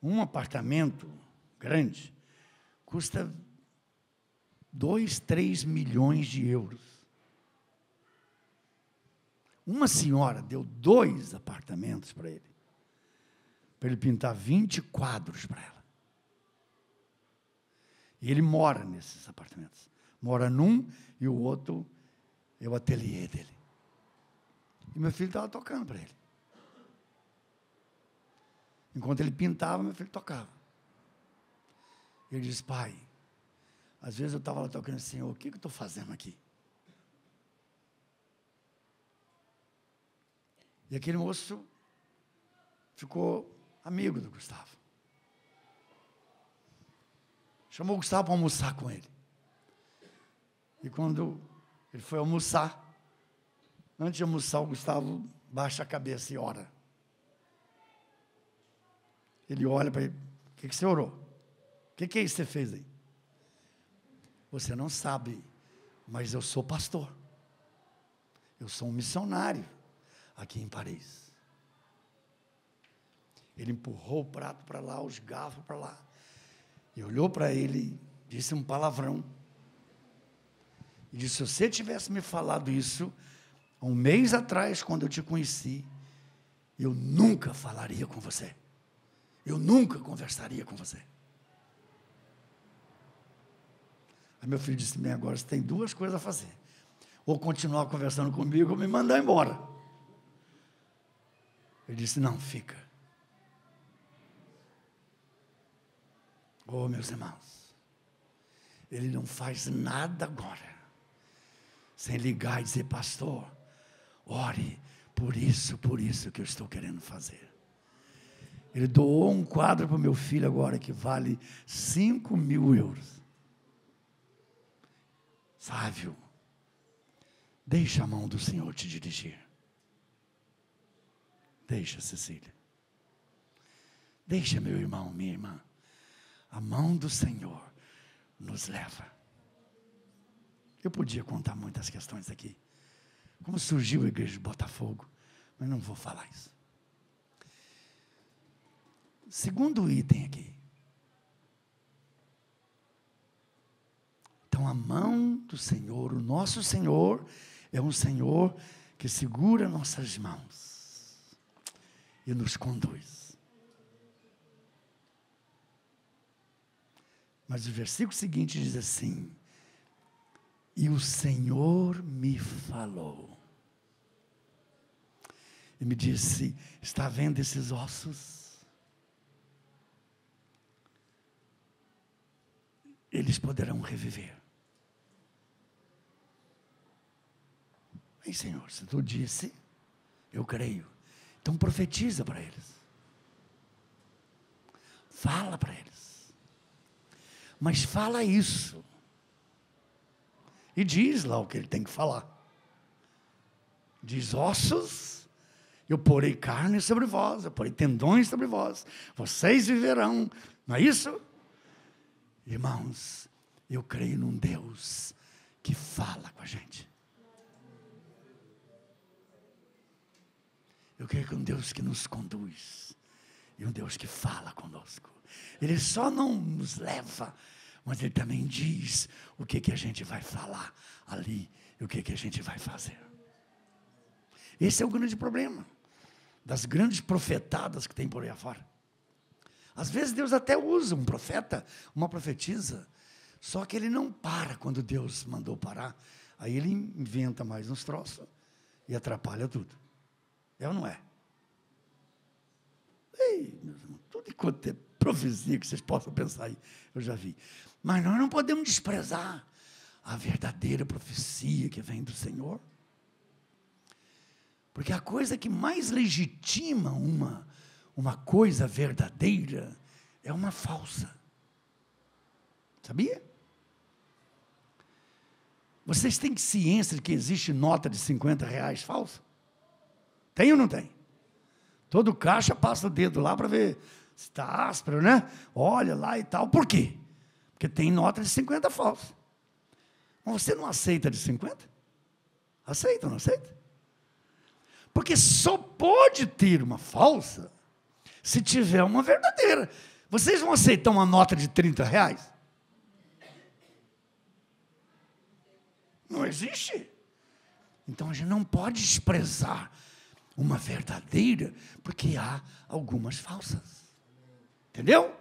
um apartamento grande custa 2, 3 milhões de euros. Uma senhora deu 2 apartamentos para ele pintar 20 quadros para ela. E ele mora nesses apartamentos. Mora num e o outro é o ateliê dele. E meu filho estava tocando para ele. Enquanto ele pintava, meu filho tocava. Ele disse: pai, às vezes eu estava lá tocando assim, o que eu estou fazendo aqui? E aquele moço ficou amigo do Gustavo. Chamou o Gustavo para almoçar com ele. E quando ele foi almoçar, antes de almoçar, o Gustavo baixa a cabeça e ora. Ele olha para ele: o que você orou? O que é isso que você fez aí? Você não sabe, mas eu sou pastor. Eu sou um missionário aqui em Paris. Ele empurrou o prato para lá, os garfos para lá. E olhou para ele, disse um palavrão. E disse: se você tivesse me falado isso há um mês atrás, quando eu te conheci, eu nunca falaria com você. Eu nunca conversaria com você. Aí meu filho disse: bem, agora você tem 2 coisas a fazer. Ou continuar conversando comigo, ou me mandar embora. Ele disse: não, fica. Oh, meus irmãos, ele não faz nada agora sem ligar e dizer: pastor, ore por isso que eu estou querendo fazer. Ele doou um quadro para o meu filho agora que vale 5.000 euros. Sávio, deixa a mão do Senhor te dirigir. Deixa, Cecília. Deixa, meu irmão, minha irmã. A mão do Senhor nos leva. Eu podia contar muitas questões aqui. Como surgiu a igreja de Botafogo, mas não vou falar isso. Segundo item aqui. Então, a mão do Senhor, o nosso Senhor, é um Senhor que segura nossas mãos e nos conduz. Mas o versículo seguinte diz assim: e o Senhor me falou. E me disse: está vendo esses ossos? Eles poderão reviver. Ei, Senhor, se tu disse, eu creio. Então profetiza para eles. Fala para eles. Mas fala isso. E diz lá o que ele tem que falar. Diz: ossos, eu porei carne sobre vós, eu porei tendões sobre vós, vocês viverão. Não é isso? Irmãos, eu creio num Deus que fala com a gente. Eu creio que é um Deus que nos conduz. E um Deus que fala conosco. Ele só não nos leva, mas Ele também diz o que a gente vai falar ali e o que a gente vai fazer. Esse é o grande problema das grandes profetadas que tem por aí afora. Às vezes Deus até usa um profeta, uma profetisa, só que ele não para quando Deus mandou parar. Aí ele inventa mais uns troços e atrapalha tudo. É ou não é? Ei, meus irmãos, tudo enquanto é profecia que vocês possam pensar aí, eu já vi. Mas nós não podemos desprezar a verdadeira profecia que vem do Senhor. Porque a coisa que mais legitima uma coisa verdadeira é uma falsa. Sabia? Vocês têm ciência de que existe nota de R$50 falsa? Tem ou não tem? Todo caixa passa o dedo lá para ver se está áspero, né? Olha lá e tal. Por quê? Porque tem nota de 50 falsa. Mas você não aceita de 50? Aceita, não aceita? Porque só pode ter uma falsa se tiver uma verdadeira. Vocês vão aceitar uma nota de R$30? Não existe. Então a gente não pode desprezar uma verdadeira, porque há algumas falsas. Entendeu?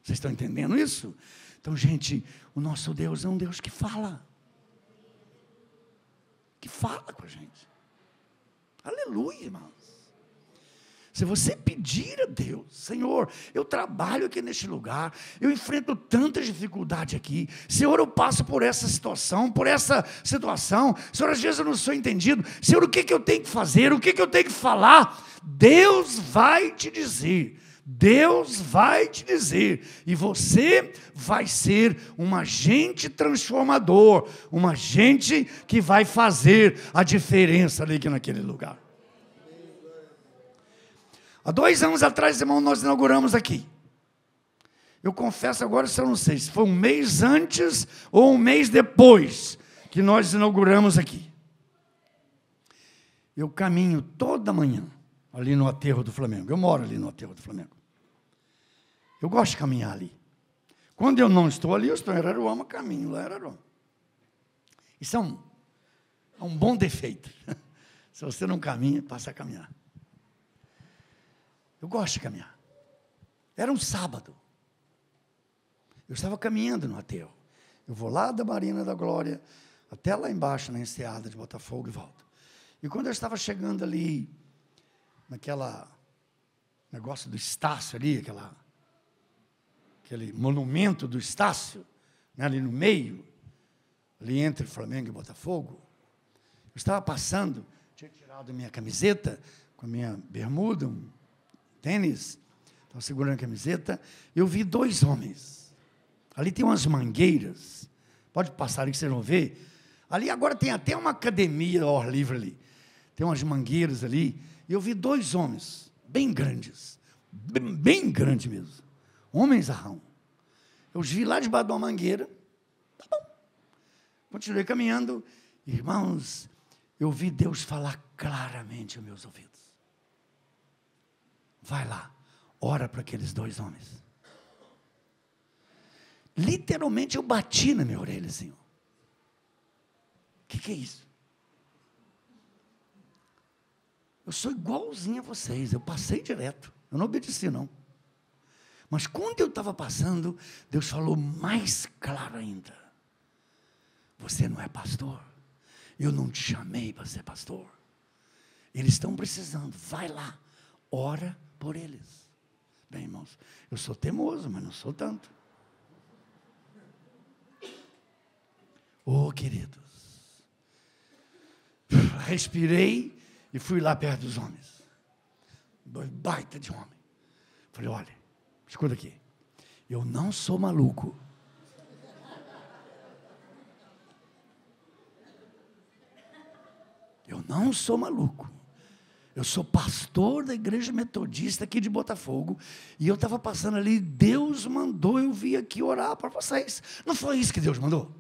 Vocês estão entendendo isso? Então, gente, o nosso Deus é um Deus que fala. Que fala com a gente. Aleluia, irmãos. Se você pedir a Deus, Senhor, eu trabalho aqui neste lugar, eu enfrento tanta dificuldade aqui, Senhor, eu passo por essa situação, Senhor, às vezes eu não sou entendido, Senhor, o que eu tenho que fazer, o que eu tenho que falar? Deus vai te dizer, e você vai ser um agente transformador, um agente que vai fazer a diferença ali naquele lugar. Há 2 anos atrás, irmão, nós inauguramos aqui. Eu confesso agora, se eu não sei se foi um mês antes ou um mês depois que nós inauguramos aqui. Eu caminho toda manhã ali no aterro do Flamengo. Eu moro ali no aterro do Flamengo. Eu gosto de caminhar ali. Quando eu não estou ali, eu estou em Araruama, caminho lá em Araruama. Isso é um bom defeito. Se você não caminha, passa a caminhar. Eu gosto de caminhar. Era um sábado. Eu estava caminhando no aterro. Eu vou lá da Marina da Glória, até lá embaixo, na enseada de Botafogo e volto. E quando eu estava chegando ali, naquela negócio do Estácio ali, aquele monumento do Estácio, né, ali no meio, ali entre Flamengo e Botafogo, eu estava passando, tinha tirado minha camiseta, com a minha bermuda, um tênis, estava segurando a camiseta, eu vi 2 homens. Ali tem umas mangueiras, pode passar ali que vocês vão ver. Ali agora tem até uma academia ao ar livre ali. Tem umas mangueiras ali, e eu vi 2 homens, bem grandes, bem grandes mesmo. Homens arrão. Eu os vi lá debaixo de uma mangueira. Tá bom. Continuei caminhando. Irmãos, eu vi Deus falar claramente aos meus ouvidos. Vai lá, ora para aqueles 2 homens. Literalmente eu bati na minha orelha, Senhor. O que é isso? Eu sou igualzinho a vocês, eu passei direto. Eu não obedeci, não. Mas quando eu estava passando, Deus falou mais claro ainda. Você não é pastor. Eu não te chamei para ser pastor. Eles estão precisando. Vai lá. Ora por eles. Bem, irmãos, eu sou teimoso, mas não sou tanto. Oh, queridos. Respirei e fui lá perto dos homens. 2 baita de homem. Falei, olha, escuta aqui, eu não sou maluco. Eu não sou maluco. Eu sou pastor da igreja metodista aqui de Botafogo, e eu estava passando ali, Deus mandou eu vir aqui orar para vocês. Não foi isso que Deus mandou?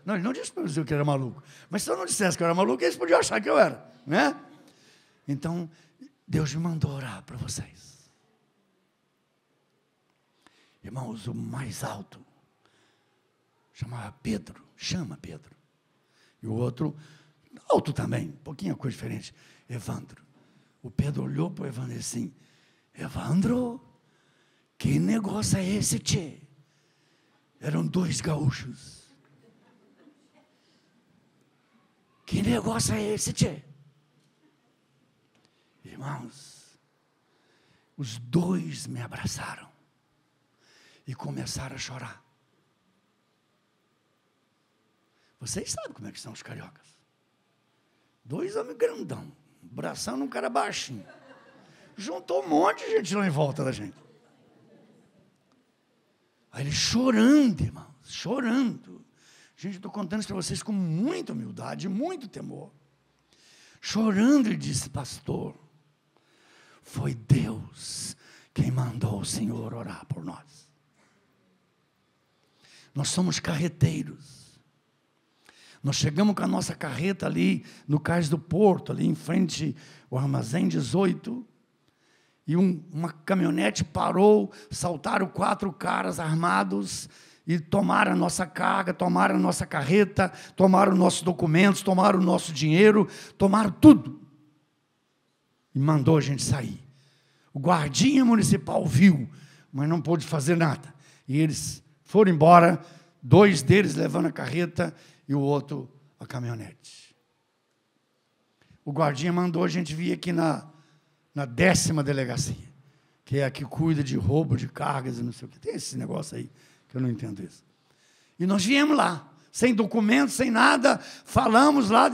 Não, ele não disse para eu dizer que eu era maluco. Mas se eu não dissesse que eu era maluco, eles podiam achar que eu era, né? Então, Deus me mandou orar para vocês. Irmãos, o mais alto chama Pedro. E o outro, alto também, um pouquinho coisa diferente, Evandro. O Pedro olhou para o Evandro e disse assim, Evandro, que negócio é esse, tchê? Eram 2 gaúchos. Que negócio é esse, tchê? Irmãos, os 2 me abraçaram e começaram a chorar. Vocês sabem como é que são os cariocas. 2 homens grandão, abraçando um cara baixinho. Juntou um monte de gente lá em volta da gente. Aí ele chorando, irmãos, chorando. Gente, eu estou contando isso para vocês com muita humildade, muito temor. Chorando, ele disse, pastor, Foi Deus quem mandou o Senhor orar por nós. Nós somos carreteiros. Nós chegamos com a nossa carreta ali no cais do porto, ali em frente ao armazém 18, e uma caminhonete parou, saltaram 4 caras armados e tomaram a nossa carga, tomaram a nossa carreta, tomaram nossos documentos, tomaram o nosso dinheiro, tomaram tudo. E mandou a gente sair. O guardinha municipal viu, mas não pôde fazer nada. E eles foram embora, 2 deles levando a carreta e o outro a caminhonete. O guardinha mandou a gente vir aqui na 10ª delegacia, que é a que cuida de roubo de cargas e não sei o que. Tem esse negócio aí, que eu não entendo isso. E nós viemos lá, sem documento, sem nada, falamos lá,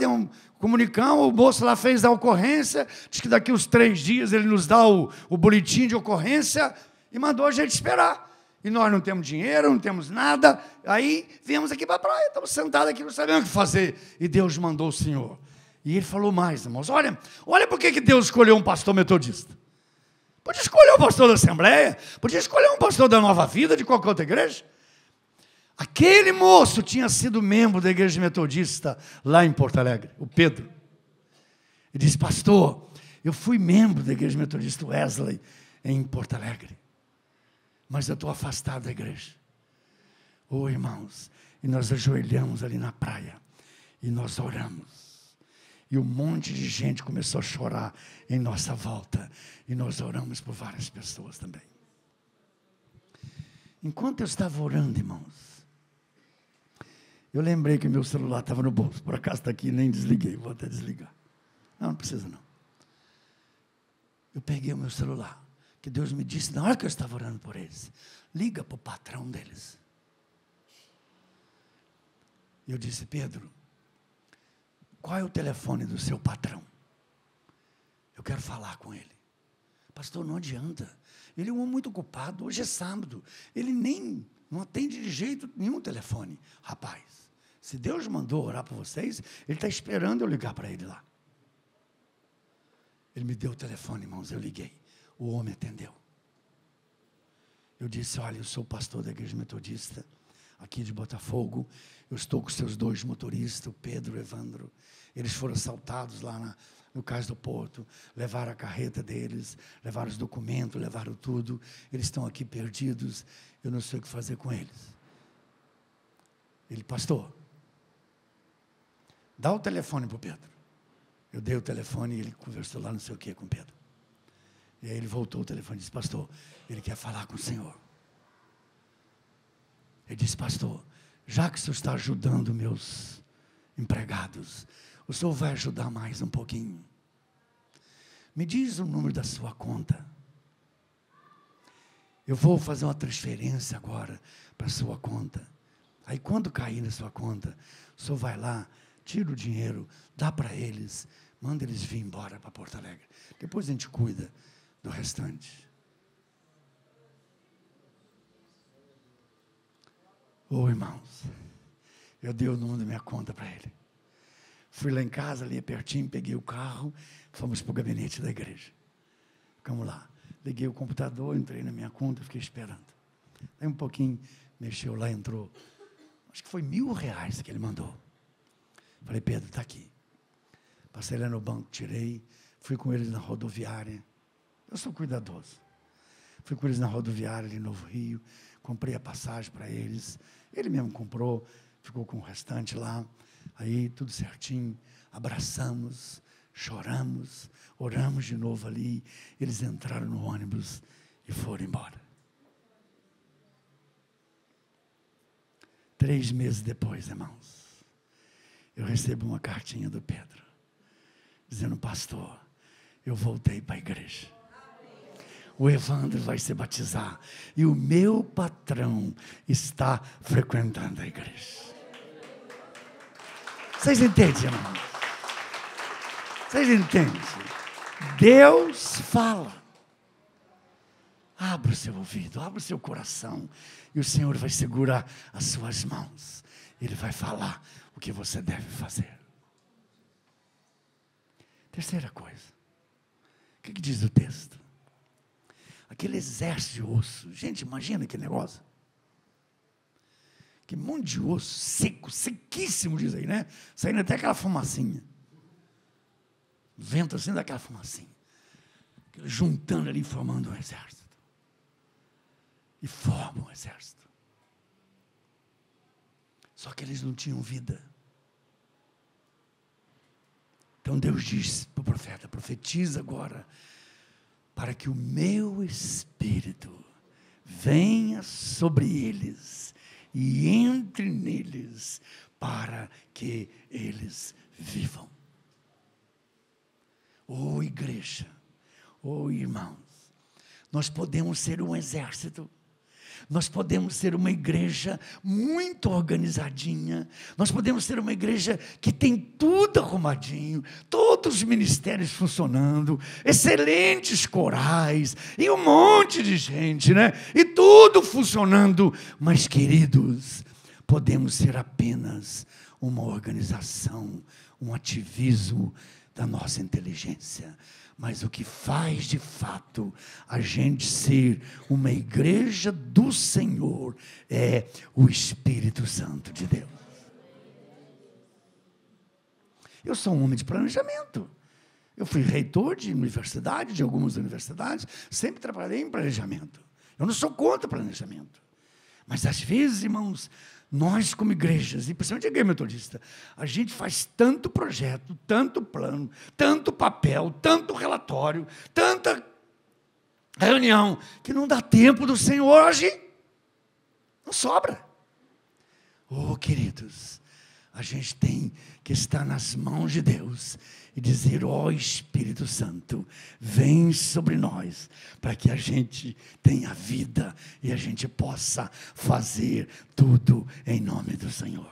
comunicamos, o moço lá fez a ocorrência, diz que daqui uns 3 dias ele nos dá o boletim de ocorrência e mandou a gente esperar. E nós não temos dinheiro, não temos nada, aí viemos aqui para a praia, estamos sentados aqui, não sabemos o que fazer. E Deus mandou o Senhor. E ele falou mais, irmãos, olha por que Deus escolheu um pastor metodista. Podia escolher um pastor da Assembleia, podia escolher um pastor da Nova Vida, de qualquer outra igreja. Aquele moço tinha sido membro da igreja metodista lá em Porto Alegre, o Pedro. Ele disse, pastor, eu fui membro da igreja metodista Wesley em Porto Alegre, mas eu estou afastado da igreja. Oh, irmãos, e nós ajoelhamos ali na praia, e nós oramos. E um monte de gente começou a chorar em nossa volta. E nós oramos por várias pessoas também. Enquanto eu estava orando, irmãos, eu lembrei que meu celular estava no bolso. Por acaso está aqui, nem desliguei, vou até desligar. Não precisa não. Eu peguei o meu celular, que Deus me disse, na hora que eu estava orando por eles, liga para o patrão deles. E eu disse, Pedro, qual é o telefone do seu patrão? Eu quero falar com ele. Pastor, não adianta. Ele é um homem muito ocupado. Hoje é sábado. Ele nem não atende de jeito nenhum telefone. Rapaz, se Deus mandou orar por vocês, Ele está esperando eu ligar para ele lá. Ele me deu o telefone, irmãos, eu liguei. O homem atendeu. Eu disse, olha, eu sou pastor da igreja metodista, aqui de Botafogo. Eu estou com seus 2 motoristas, o Pedro e o Evandro. Eles foram assaltados lá no cais do porto, levaram a carreta deles, levaram os documentos, levaram tudo. Eles estão aqui perdidos, eu não sei o que fazer com eles. Ele, pastor, dá o telefone para o Pedro. Eu dei o telefone e ele conversou lá não sei o que com o Pedro. E aí ele voltou o telefone e disse, pastor, ele quer falar com o senhor. Ele disse, pastor, já que o senhor está ajudando meus empregados, o senhor vai ajudar mais um pouquinho. Me diz o número da sua conta. Eu vou fazer uma transferência agora para a sua conta. Aí quando cair na sua conta, o senhor vai lá, tira o dinheiro, dá para eles, manda eles vir embora para Porto Alegre. Depois a gente cuida do restante. Ô, irmãos, eu dei o número da minha conta para ele. Fui lá em casa, ali pertinho, peguei o carro, fomos para o gabinete da igreja. Ficamos lá. Liguei o computador, entrei na minha conta, fiquei esperando. Aí um pouquinho, mexeu lá, entrou. Acho que foi R$1.000 que ele mandou. Falei, Pedro, está aqui. Passei lá no banco, tirei, fui com eles na rodoviária. Eu sou cuidadoso. Fui com eles na rodoviária ali no Novo Rio, comprei a passagem para eles. Ele mesmo comprou, ficou com o restante lá. Aí, tudo certinho, abraçamos, choramos, oramos de novo ali. Eles entraram no ônibus e foram embora. 3 meses depois, irmãos, eu recebo uma cartinha do Pedro, dizendo, pastor, eu voltei para a igreja. O Evandro vai se batizar e o meu patrão está frequentando a igreja. Vocês entendem, irmãos? Vocês entendem? Deus fala. Abra o seu ouvido, abra o seu coração, e o Senhor vai segurar as suas mãos. Ele vai falar o que você deve fazer. Terceira coisa. O que diz o texto? aquele exército de osso. Gente, imagina que negócio. Que monte de osso seco, sequíssimo, diz aí, né? Saindo até aquela fumacinha. Vento assim daquela fumacinha. Juntando ali, formando um exército. E formam um exército. Só que eles não tinham vida. Então Deus diz para o profeta: profetiza agora, para que o meu Espírito venha sobre eles e entre neles, para que eles vivam. Oh, igreja, oh, irmãos, nós podemos ser um exército. Nós podemos ser uma igreja muito organizadinha. Nós podemos ser uma igreja que tem tudo arrumadinho, todos os ministérios funcionando, excelentes corais, e um monte de gente, né? E tudo funcionando. Mas, queridos, podemos ser apenas uma organização, um ativismo da nossa inteligência. Mas o que faz de fato a gente ser uma igreja do Senhor é o Espírito Santo de Deus. Eu sou um homem de planejamento. Eu fui reitor de universidade, de algumas universidades, sempre trabalhei em planejamento. Eu não sou contra planejamento. Mas às vezes, irmãos, nós como igrejas, e principalmente a igreja metodista, a gente faz tanto projeto, tanto plano, tanto papel, tanto relatório, tanta reunião, que não dá tempo do Senhor agir. Não sobra. Oh, queridos, a gente tem que estar nas mãos de Deus e dizer: ó Espírito Santo, vem sobre nós, para que a gente tenha vida e a gente possa fazer tudo em nome do Senhor.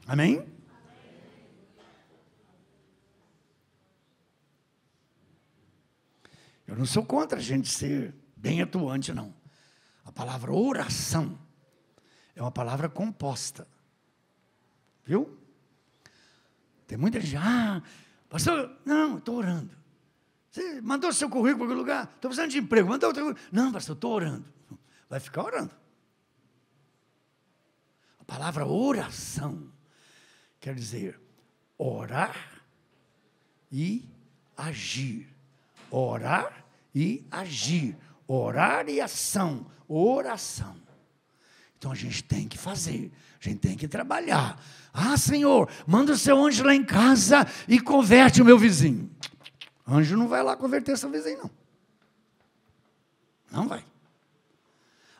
Amém? Eu não sou contra a gente ser bem atuante, não. A palavra oração é uma palavra composta. Viu? Tem muita gente: pastor, não, estou orando. Você mandou seu currículo para algum lugar? Estou precisando de emprego. Mandou outro currículo? Não, pastor, estou orando. Vai ficar orando. A palavra oração quer dizer orar e agir. Orar e agir. Orar e ação. Oração. Então a gente tem que fazer, a gente tem que trabalhar. Senhor, manda o seu anjo lá em casa e converte o meu vizinho. Anjo não vai lá converter seu vizinho, não. Não vai.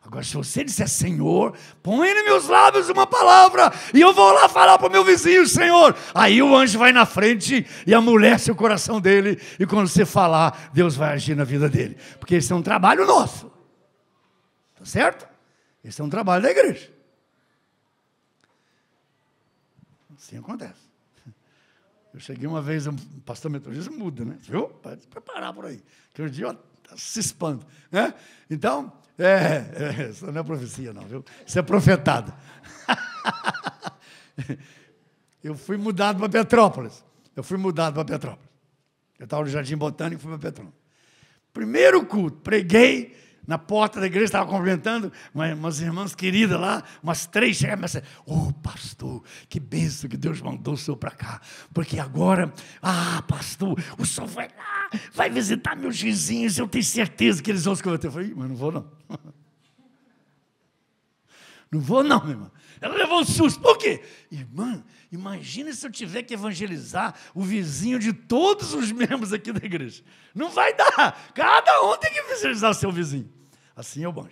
Agora, se você disser: Senhor, põe nos meus lábios uma palavra, e eu vou lá falar para o meu vizinho, Senhor. Aí o anjo vai na frente e amolece o coração dele, e quando você falar, Deus vai agir na vida dele. Porque esse é um trabalho nosso. Tá certo? Esse é um trabalho da igreja. Assim acontece. Eu cheguei uma vez, um pastor metodista muda, né? Viu? Pode se preparar por aí. Que um dia está se expande, né? Então, isso não é profecia não, viu? Isso é profetada. Eu fui mudado para Petrópolis. Eu estava no Jardim Botânico e fui para Petrópolis. Primeiro culto, preguei na porta da igreja, estava cumprimentando umas irmãs queridas lá, umas 3 chegaram e disseram: pastor, que bênção que Deus mandou o senhor para cá, porque agora, pastor, o senhor vai lá, vai visitar meus vizinhos, eu tenho certeza que eles vão se converter. Eu falei: mas não vou não. Não vou não, minha irmã. Ela levou um susto. Por quê? Irmã, imagina se eu tiver que evangelizar o vizinho de todos os membros aqui da igreja. Não vai dar. Cada um tem que evangelizar o seu vizinho. Assim é o bom.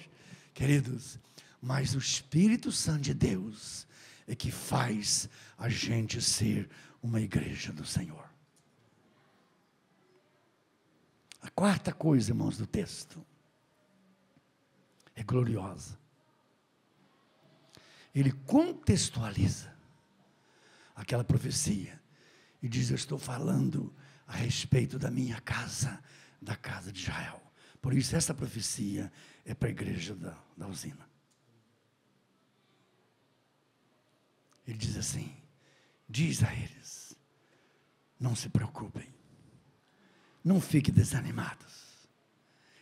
Queridos, mas o Espírito Santo de Deus é que faz a gente ser uma igreja do Senhor. A quarta coisa, irmãos, do texto é gloriosa. Ele contextualiza aquela profecia e diz: eu estou falando a respeito da minha casa, da casa de Israel. Por isso essa profecia é para a igreja da usina. Ele diz assim: diz a eles, não se preocupem, não fiquem desanimados.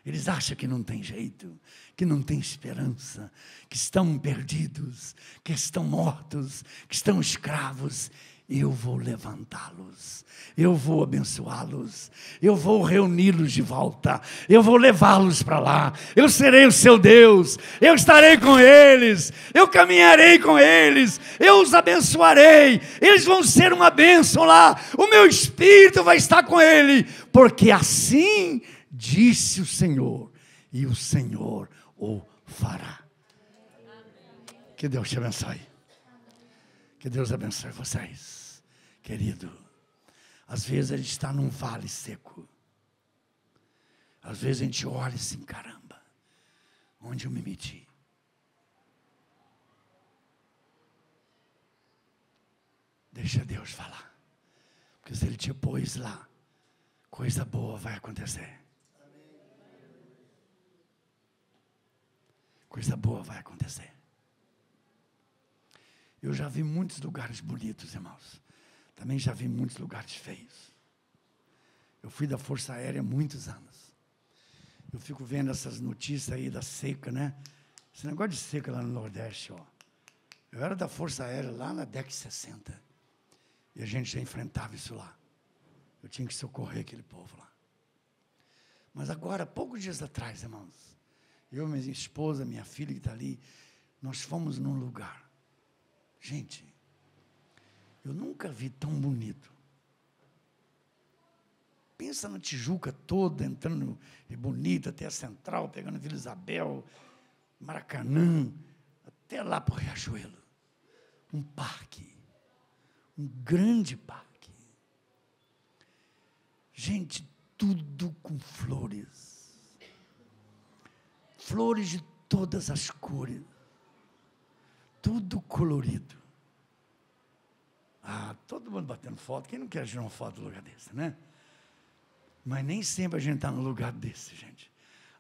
Eles acham que não tem jeito, que não tem esperança, que estão perdidos, que estão mortos, que estão escravos. Eu vou levantá-los, eu vou abençoá-los, eu vou reuni-los de volta, eu vou levá-los para lá, eu serei o seu Deus, eu estarei com eles, eu caminharei com eles, eu os abençoarei, eles vão ser uma bênção lá, o meu Espírito vai estar com ele, porque assim disse o Senhor, e o Senhor o fará. Que Deus te abençoe. Que Deus abençoe vocês, querido. Às vezes a gente está num vale seco. Às vezes a gente olha assim, caramba, onde eu me meti? Deixa Deus falar. Porque se Ele te pôs lá, coisa boa vai acontecer. Coisa boa vai acontecer. Eu já vi muitos lugares bonitos, irmãos. Também já vi muitos lugares feios. Eu fui da Força Aérea há muitos anos. Eu fico vendo essas notícias aí da seca, né? Esse negócio de seca lá no Nordeste, ó. Eu era da Força Aérea lá na década de 60. E a gente já enfrentava isso lá. Eu tinha que socorrer aquele povo lá. Mas agora, poucos dias atrás, irmãos, eu, minha esposa, minha filha que está ali, nós fomos num lugar. Gente, eu nunca vi tão bonito. Pensa na Tijuca toda, entrando bonita, até a Central, pegando a Vila Isabel, Maracanã, até lá para o Riachuelo. Um parque, um grande parque. Gente, tudo com flores. Flores de todas as cores. Tudo colorido. Ah, todo mundo batendo foto. Quem não quer tirar uma foto no lugar desse, né? Mas nem sempre a gente está no lugar desse, gente.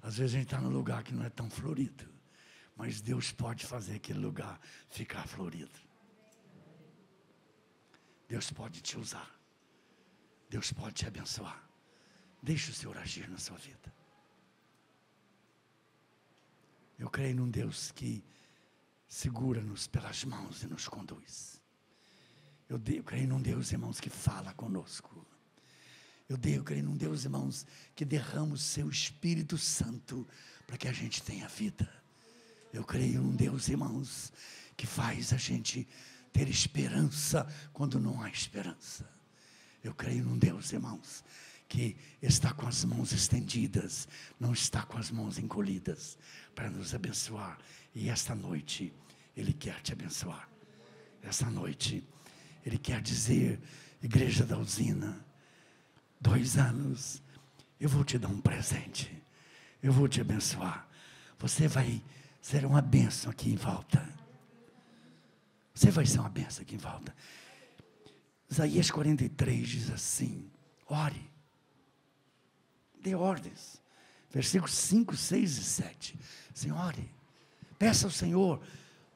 Às vezes a gente está num lugar que não é tão florido. Mas Deus pode fazer aquele lugar ficar florido. Deus pode te usar. Deus pode te abençoar. Deixe o Senhor agir na sua vida. Eu creio num Deus que segura-nos pelas mãos e nos conduz. Eu creio num Deus, irmãos, que fala conosco. Eu creio num Deus, irmãos, que derrama o seu Espírito Santo para que a gente tenha vida. Eu creio num Deus, irmãos, que faz a gente ter esperança quando não há esperança. Eu creio num Deus, irmãos, que está com as mãos estendidas, não está com as mãos encolhidas, para nos abençoar. E esta noite, Ele quer te abençoar. Esta noite, Ele quer dizer, Igreja da Usina, 2 anos, eu vou te dar um presente, eu vou te abençoar. Você vai ser uma bênção aqui em volta. Você vai ser uma bênção aqui em volta. Isaías 43 diz assim, ore, dê ordens. Versículos 5, 6 e 7. Senhor, ore, peça ao Senhor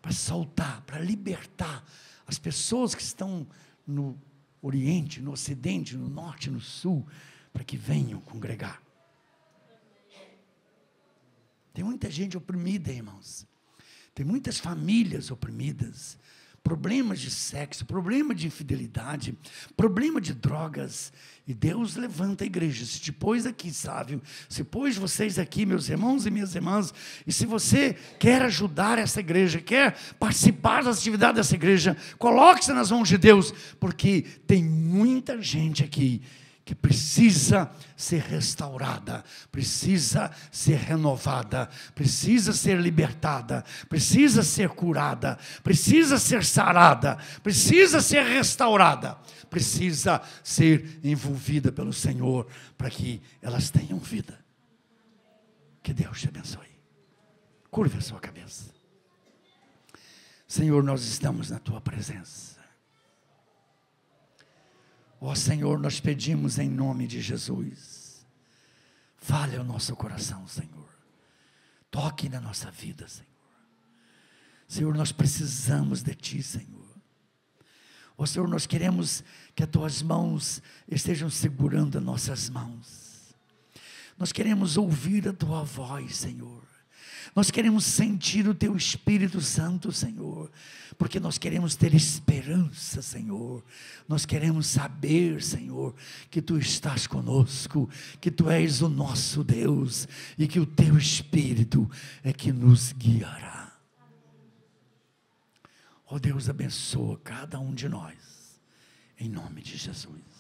para soltar, para libertar as pessoas que estão no Oriente, no Ocidente, no Norte, no Sul, para que venham congregar. Tem muita gente oprimida, irmãos. Tem muitas famílias oprimidas. Problemas de sexo, problema de infidelidade, problema de drogas. E Deus levanta a igreja. Se te pôs aqui, sabe? Se pôs vocês aqui, meus irmãos e minhas irmãs. E se você quer ajudar essa igreja, quer participar das atividades dessa igreja, coloque-se nas mãos de Deus. Porque tem muita gente aqui que precisa ser restaurada, precisa ser renovada, precisa ser libertada, precisa ser curada, precisa ser sarada, precisa ser restaurada, precisa ser envolvida pelo Senhor, para que elas tenham vida. Que Deus te abençoe. Curve a sua cabeça. Senhor, nós estamos na Tua presença. Ó Senhor, nós pedimos em nome de Jesus, fale ao nosso coração, Senhor, toque na nossa vida, Senhor. Senhor, nós precisamos de Ti, Senhor. Ó Senhor, nós queremos que as Tuas mãos estejam segurando as nossas mãos. Nós queremos ouvir a Tua voz, Senhor. Nós queremos sentir o Teu Espírito Santo, Senhor, porque nós queremos ter esperança, Senhor. Nós queremos saber, Senhor, que Tu estás conosco, que Tu és o nosso Deus e que o Teu Espírito é que nos guiará. Ó Deus, abençoa cada um de nós, em nome de Jesus.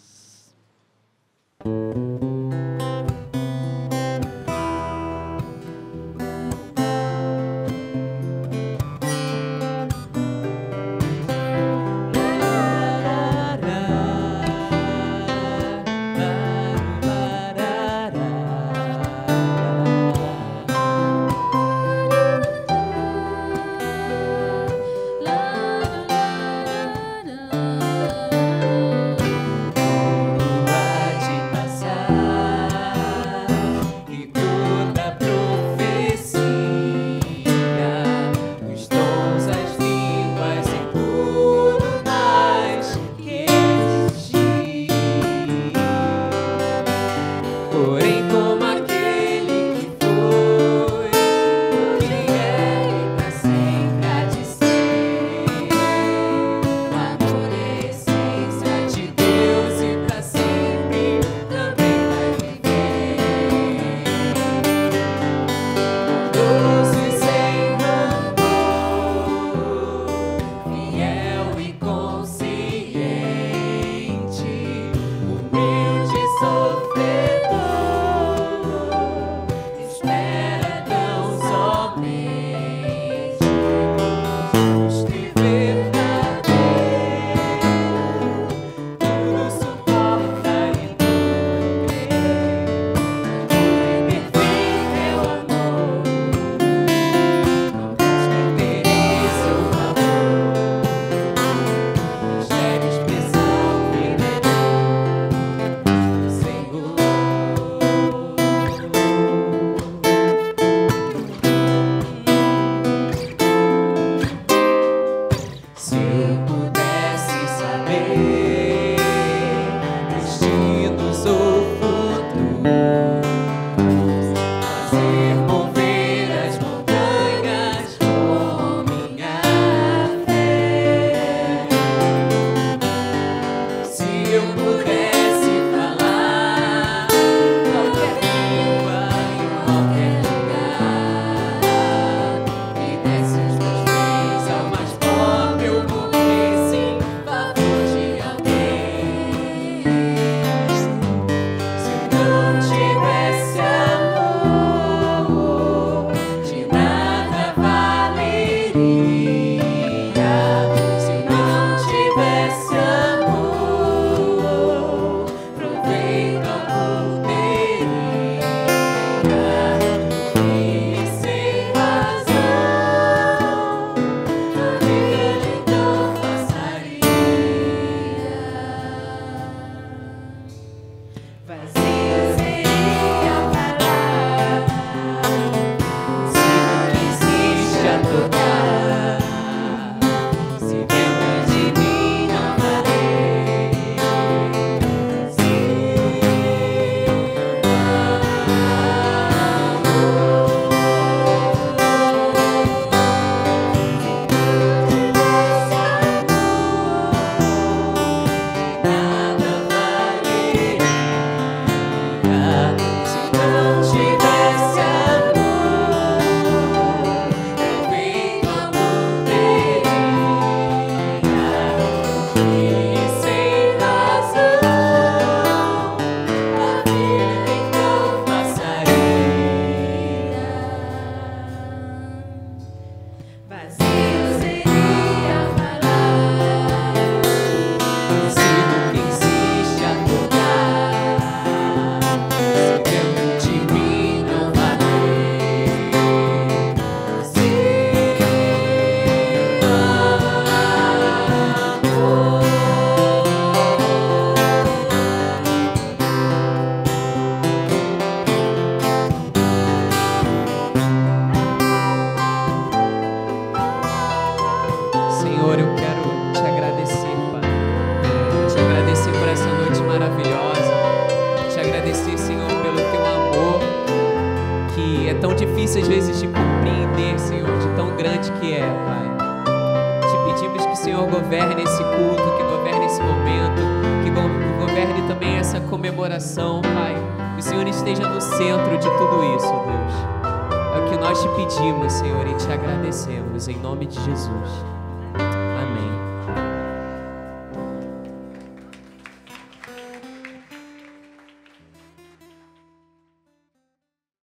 Senhor governe esse culto, que governe esse momento, que governe também essa comemoração, Pai. Que o Senhor esteja no centro de tudo isso, Deus. É o que nós te pedimos, Senhor, e te agradecemos, em nome de Jesus.